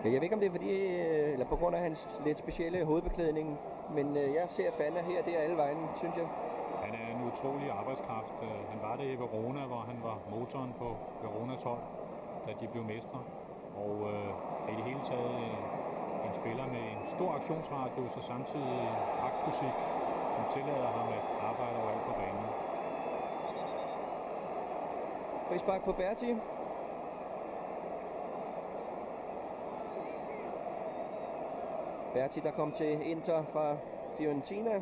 Jeg ved ikke, om det er fordi, eller på grund af hans lidt specielle hovedbeklædning, men jeg ser Fana her, det er alle vejen, synes jeg. Han er en utrolig arbejdskraft. Han var det i Verona, hvor han var motoren på Veronas hold, da de blev mestre. Og i det hele taget en spiller med en stor aktionsradius og samtidig pragtfysik, som tillader ham at arbejde overalt på banen. Frispark på Berti. Berti, der kom til Inter fra Fiorentina.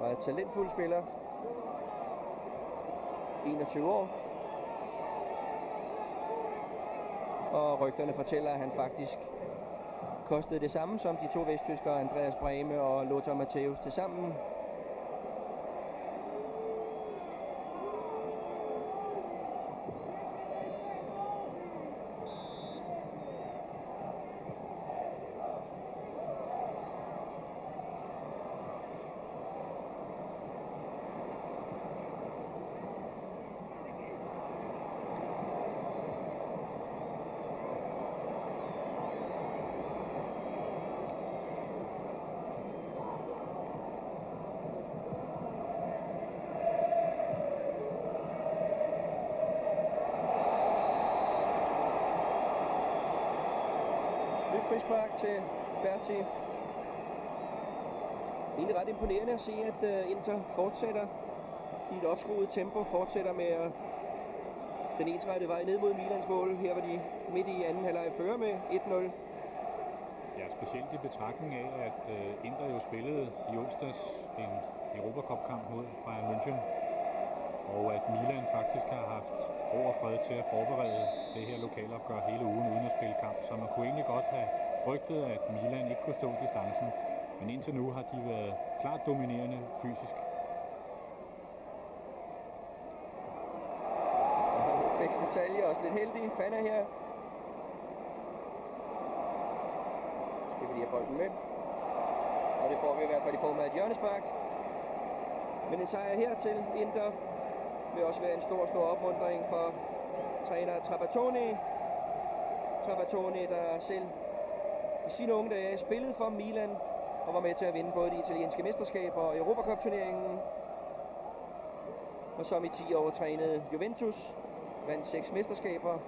Og er et talentfuld spiller. 21 år. Og rygterne fortæller, at han faktisk kostede det samme som de to vesttyskere, Andreas Brehme og Lothar Matthäus til sammen. Frispark til Berti. Egentlig ret imponerende at se, at Inter fortsætter i et opskruet tempo, fortsætter med den ensrettede vej ned mod Milans mål. Her var de midt i anden halvleg fører med 1-0. Ja, specielt i betragtning af, at Inter jo spillede i onsdags en Europacup-kamp mod Bayern München, og at Milan faktisk har haft ro og fred til at forberede det her lokalopgør hele ugen uden at spille kamp, så man kunne egentlig godt have frygtet, at Milan ikke kunne stå distancen, men indtil nu har de været klart dominerende fysisk. Fæks detalje, også lidt heldig. Fana her. Skal vi lige have bolden med. Og det får vi i hvert fald i form af et hjørnespark. Men en sejr her til Inter vil også være en stor opmuntring for træner Trapattoni. Trapattoni, der selv i sine unge dage spillede for Milan og var med til at vinde både de italienske mesterskaber og Europacup-turneringen. Og som i 10 år trænede Juventus, vandt 6 mesterskaber,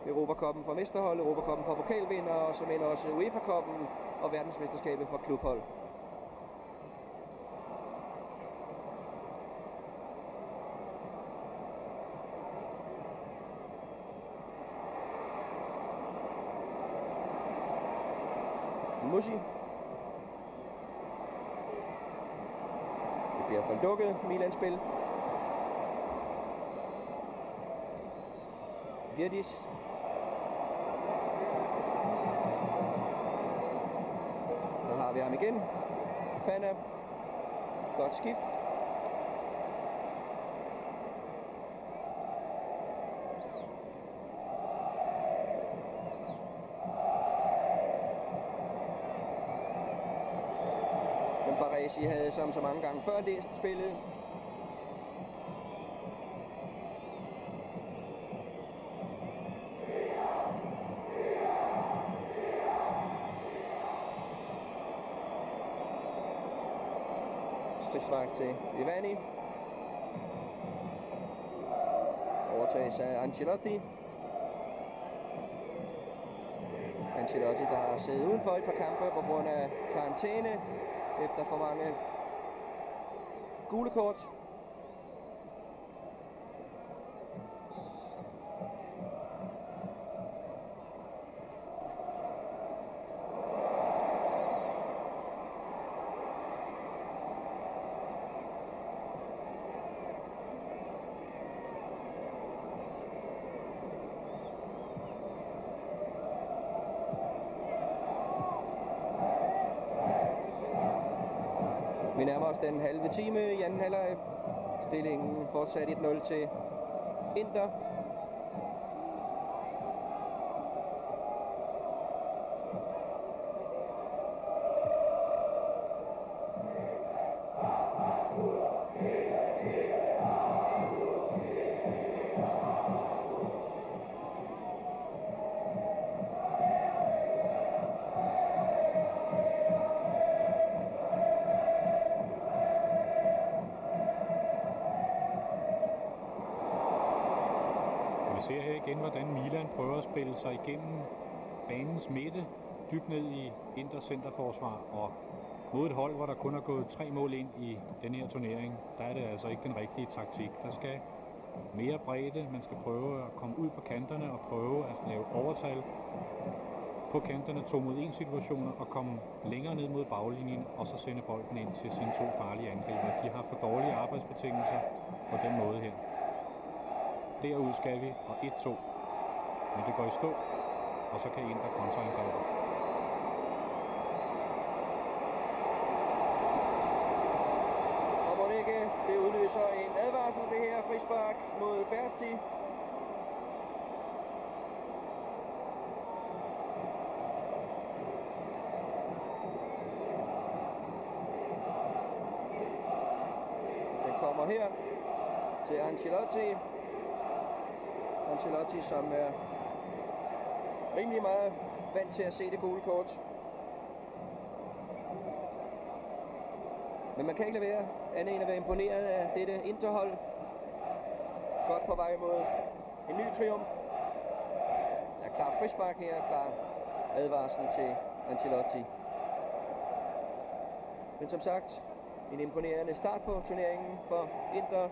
Europacuppen for mesterhold, Europacuppen for pokalvinder, og som end også UEFA-cuppen og verdensmesterskabet for klubhold. Musi. Det bliver fordukket Milan-spil. Virdis. Så har vi ham igen. Fana. Godt skift. Baresi havde som så mange gange før læst spillet. Frispark til Ivani. Overtages af Ancelotti. Ancelotti, der har siddet udenfor et par kampe på grund af karantæne efter for mange gule kort. Vi nærmer os den halve time i anden halvleg. Stillingen fortsat 1-0 til Inter. Vi ser her igen, hvordan Milan prøver at spille sig igennem banens midte, dybt ned i Inters centerforsvar, og mod et hold, hvor der kun er gået 3 mål ind i den her turnering, der er det altså ikke den rigtige taktik. Der skal mere bredde, man skal prøve at komme ud på kanterne og prøve at lave overtal på kanterne, 2 mod 1 situationer, og komme længere ned mod baglinjen, og så sende bolden ind til sine 2 farlige angriber. De har for dårlige arbejdsbetingelser på den måde her. Derud skal vi, og 1-2. Men det går i stå, og så kan Inter kontraangribe. Og må ikke, det udløser en advarsel, det her frispark mod Berti. Den kommer her til Ancelotti. Ancelotti, som er rimelig meget vant til at se det gule kort. Men man kan ikke lade være andet end at være imponeret af dette Interhold. Godt på vej mod en ny triumf. Der er klar frispark her, klar advarsel til Ancelotti. Men som sagt, en imponerende start på turneringen for Inter.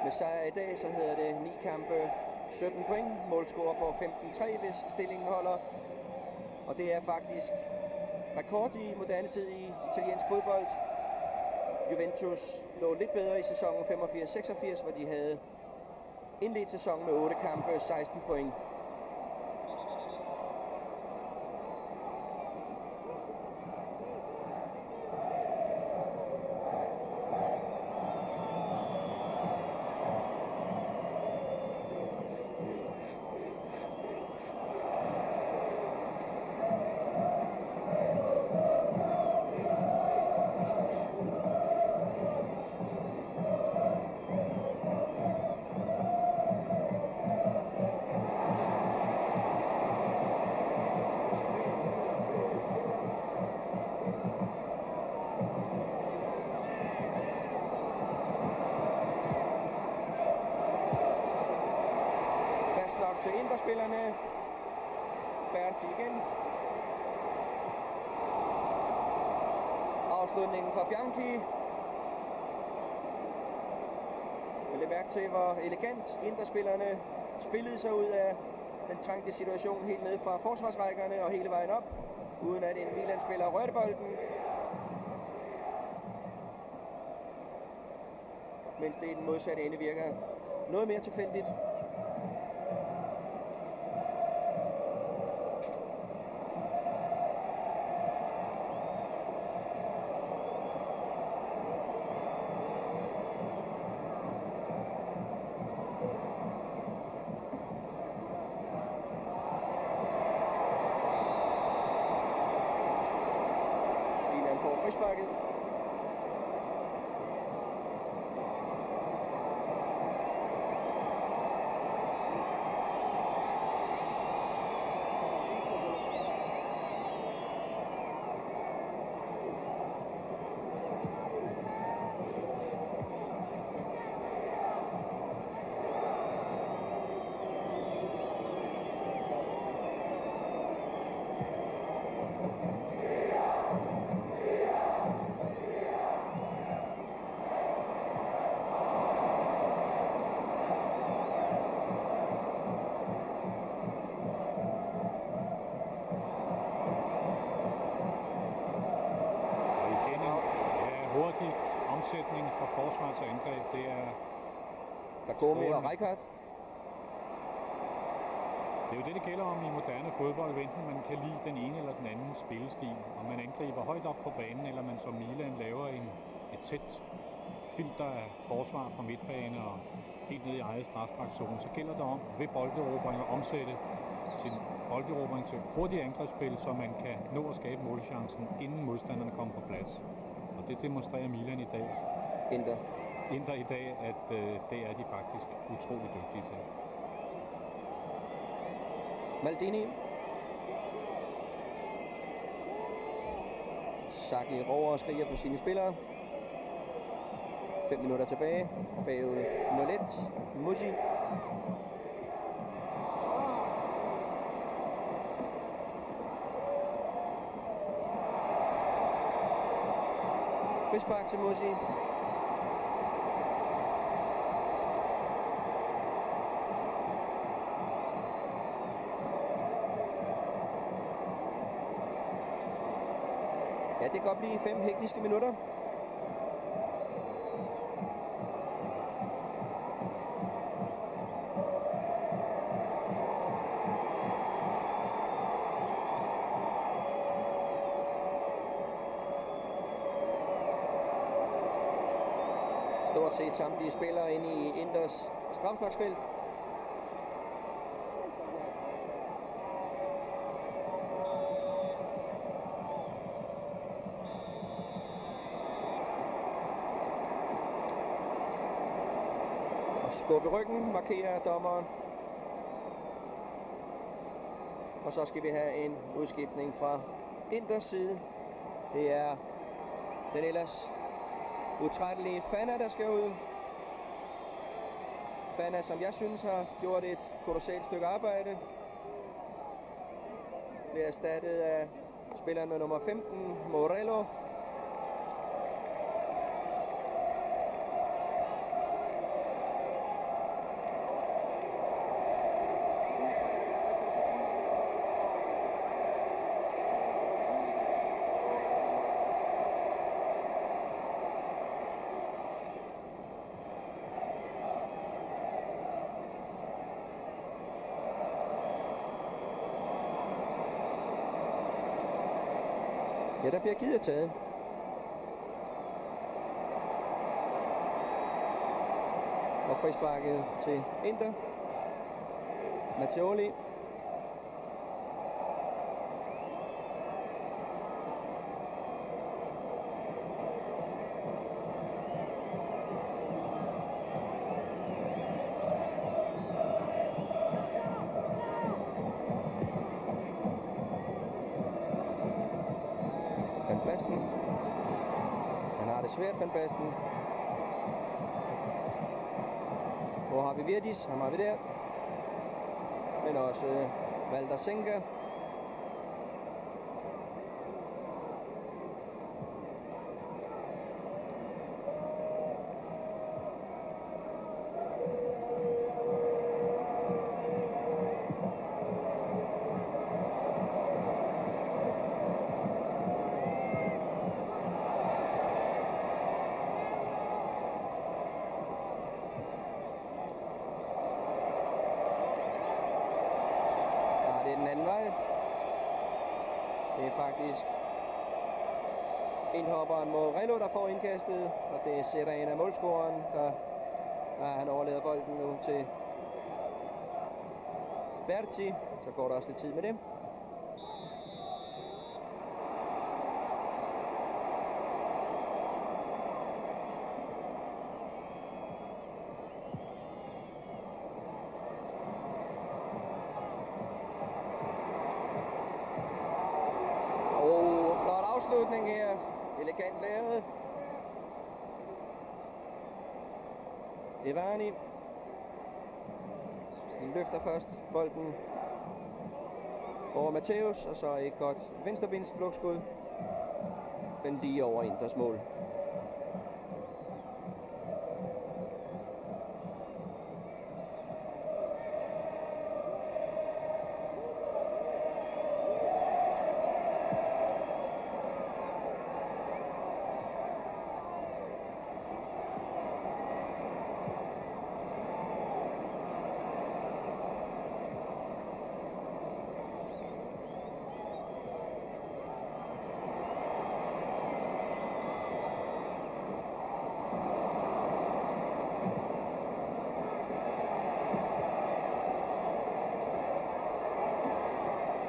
Med sejr i dag, så hedder det 9 kampe, 17 point, målscore på 15-3, hvis stillingen holder. Og det er faktisk rekord i moderne tid i italiensk fodbold. Juventus lå lidt bedre i sæsonen 85-86, hvor de havde indledt sæsonen med 8 kampe, 16 point. Til Interspillerne. Berti igen. Afslutningen fra Bianchi. Vil det mærke til, hvor elegant Interspillerne spillede sig ud af den trængte situation helt ned fra forsvarsrækkerne og hele vejen op, uden at en Milan-spiller rørte bolden. Mens det i den modsatte ende virker noget mere tilfældigt. Frisparket. til angreb. Det er Bergomi og Rijkaard. Det er jo det, det gælder om i moderne fodbold, enten man kan lide den ene eller den anden spillestil. Om man angriber højt op på banen, eller man som Milan laver et tæt filter af forsvar fra midtbane og helt ned i eget strafsparkszone, så gælder det om ved bolderobring at omsætte sin bolderobring til hurtigt angrebsspil, så man kan nå at skabe målchancen, inden modstanderne kommer på plads. Og det demonstrerer Milan i dag. Inter i dag, at det er de faktisk utrolig dygtige til. Maldini. Saki råber og skriger på sine spillere. 5 minutter tilbage. Bagud 0-1. Musi. Frispark til Musi. Ja, det kan godt blive 5 hektiske minutter. Stort set samtlige spillere inde i Inters straffesparksfelt. Skub i ryggen, markerer dommeren. Og så skal vi have en udskiftning fra Inters side. Det er den ellers utrættelige Fana, der skal ud. Fana, som jeg synes har gjort et kolossalt stykke arbejde, bliver erstattet af spilleren med nummer 15, Morello. Ja, der bliver givet taget. Og frisparket til Inter. Matteoli. Van Basten. Han har det svært, Van Basten. Hvor har vi Virdis? Ham har vi der. Men også Valder Senga. Den anden vej. Det er faktisk indhopperen Morello, der får indkastet, og det sætter en af målscoreren, der han overlader bolden nu til Berti. Så går der også lidt tid med det. Afslutning her. Elegant lavet. Evani. Han løfter først bolden over Matthäus, og så et godt venstrebens flugtskud. Men lige over Inters mål.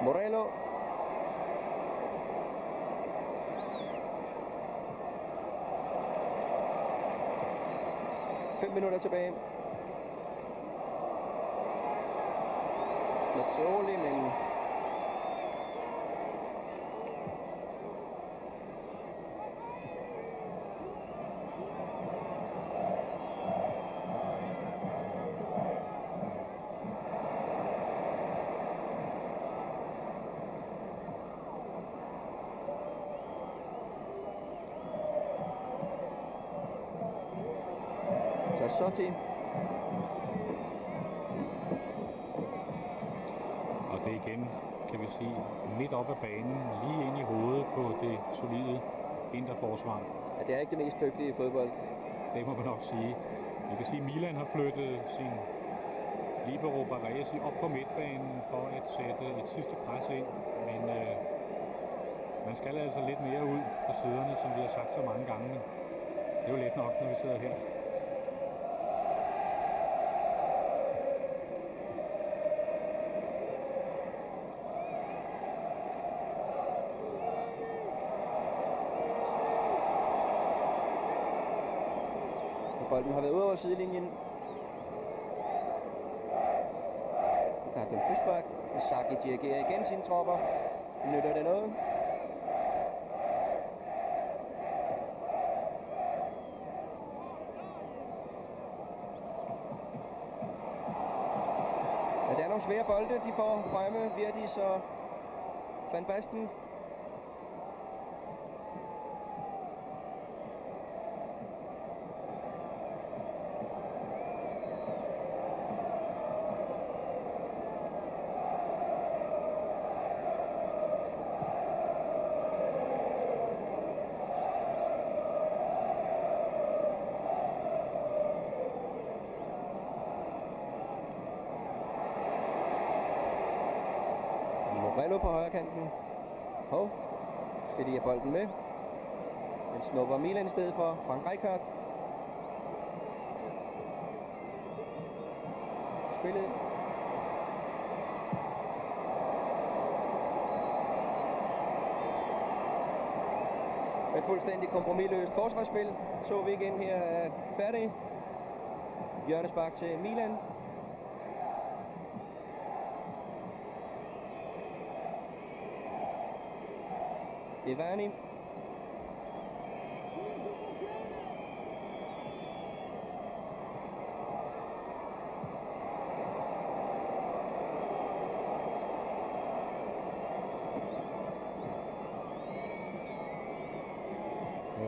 Morello. Fem minutter tilbage. Mazzoli, men Tassotti. Og det igen, kan vi sige, midt op ad banen, lige ind i hovedet på det solide interforsvar. Ja, det er ikke det mest dygtige fodbold. Det må man nok sige. Vi kan sige, at Milan har flyttet sin libero Baresi op på midtbanen for at sætte et sidste pres ind. Men man skal altså lidt mere ud på siderne, som vi har sagt så mange gange. Det er jo let nok, når vi sidder her. Bolden har været ude over sidelinjen. Der er den frispark. Saki dirigerer igen sine tropper. Nytter det noget? Ja, det er nogle svære bolde, de får fremme. Virdis og Van Basten. Morello på højre kanten. Hov, skal de have bolden med? Den snupper Milan i stedet for Frank Rijkaard. Spillet. Et fuldstændig kompromisløst forsvarsspil. Så vi igen her er færdig. Hjørnespark til Milan. Evani. Det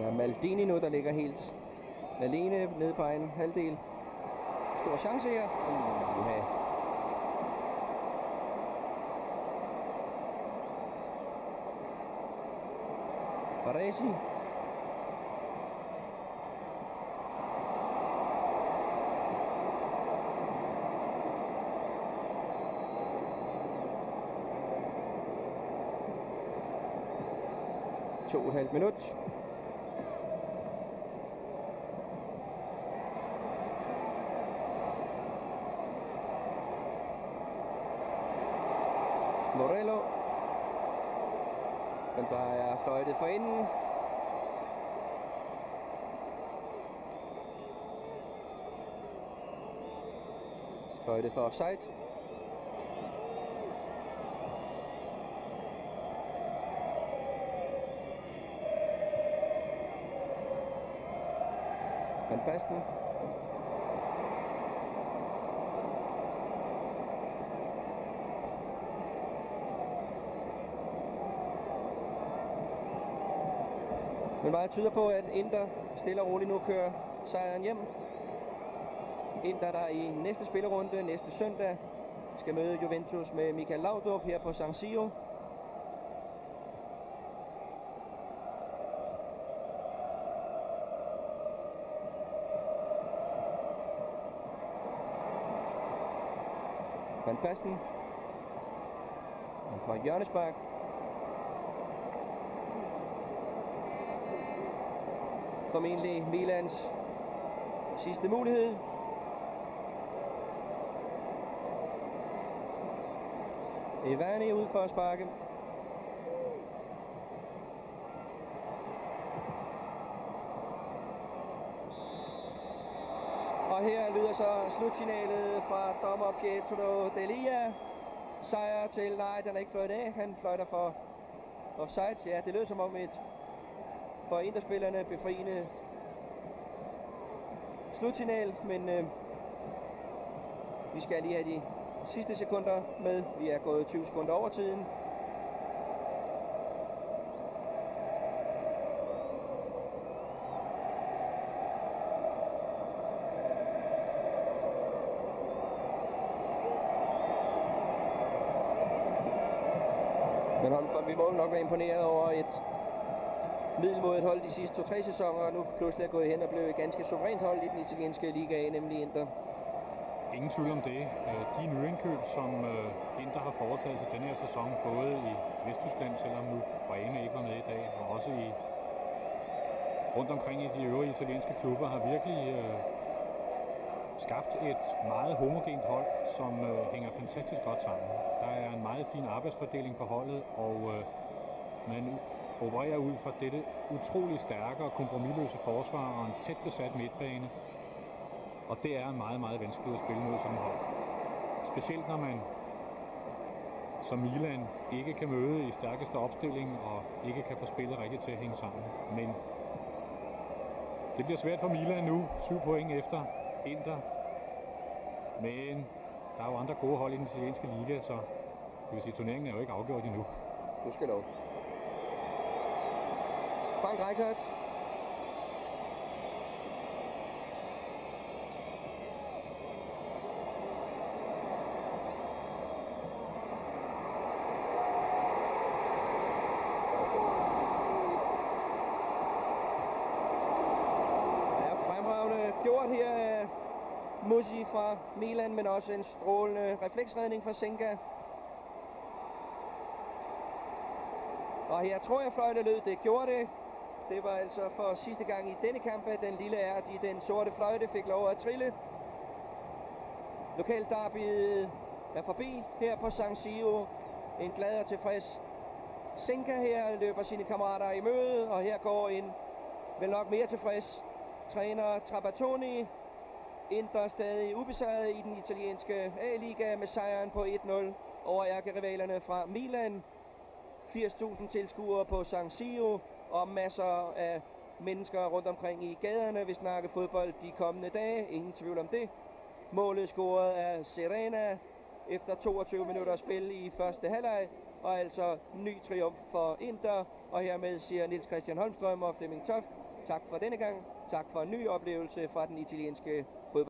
er Maldini nu, der ligger helt alene nede på en halvdel. Stor chance her. Baresi. To og et halvt minut. Morello. Men der er fløjtet for enden. Fløjtet for offside. Van Basten. Men meget tyder på, at Inter stille og roligt nu kører sejren hjem. Inter, der i næste spillerunde, næste søndag, skal møde Juventus med Michael Laudrup her på San Siro. Van Basten. Fra hjørnespark. Formentlig Milans sidste mulighed. Evani ud for at sparke. Og her lyder så slutsignalet fra dommer Pietro Delia. Sejr til, nej, den er ikke fløjt af. Han fløjter for offside. Ja, det lød som om et for interspillerne befriende slutsignal, men vi skal lige have de sidste sekunder med. Vi er gået 20 sekunder over tiden. Men vi må nok være imponeret over et middelmådigt hold de sidste 2-3 sæsoner, og nu pludselig er gået hen og blevet et ganske suverænt hold i den italienske liga, nemlig Inter. Ingen tvivl om det. De nyindkøb, som Inter har foretaget sig denne her sæson, både i Vesttyskland, selvom nu Breme ikke var med i dag, og også rundt omkring i de øvrige italienske klubber, har virkelig skabt et meget homogent hold, som hænger fantastisk godt sammen. Der er en meget fin arbejdsfordeling på holdet, og man opererer ud fra dette utrolig stærke og kompromisløse forsvar og en tæt besat midtbane. Og det er meget, meget vanskeligt at spille mod sådan et hold. Specielt når man som Milan ikke kan møde i stærkeste opstilling og ikke kan få spillet rigtigt til at hænge sammen. Men det bliver svært for Milan nu, 7 point efter Inter. Men der er jo andre gode hold i den italienske liga, så det vil sige, turneringen er jo ikke afgjort endnu. Du skal lov. Frank Rijkaard. Gjort her af Musi fra Milan, men også en strålende refleksredning fra Senga. Og her tror jeg fløjte lød, det gjorde det. Det var altså for sidste gang i denne kamp, at den lille ært i den sorte fløjte fik lov at trille. Lokal derby er forbi her på San Siro. En glad og tilfreds Senga her løber sine kammerater i møde, og her går en vel nok mere tilfreds træner Trapattoni. Inter stadig ubesejret i den italienske A-liga med sejren på 1-0 over ærkerivalerne fra Milan. 80.000 tilskuere på San Siro og masser af mennesker rundt omkring i gaderne vil snakke fodbold de kommende dage. Ingen tvivl om det. Målet scoret af Serena efter 22 minutter spil i første halvleg, og altså ny triumf for Inter. Og hermed siger Niels Christian Holmstrøm og Flemming Toft tak for denne gang. Tak for en ny oplevelse fra den italienske fodbold.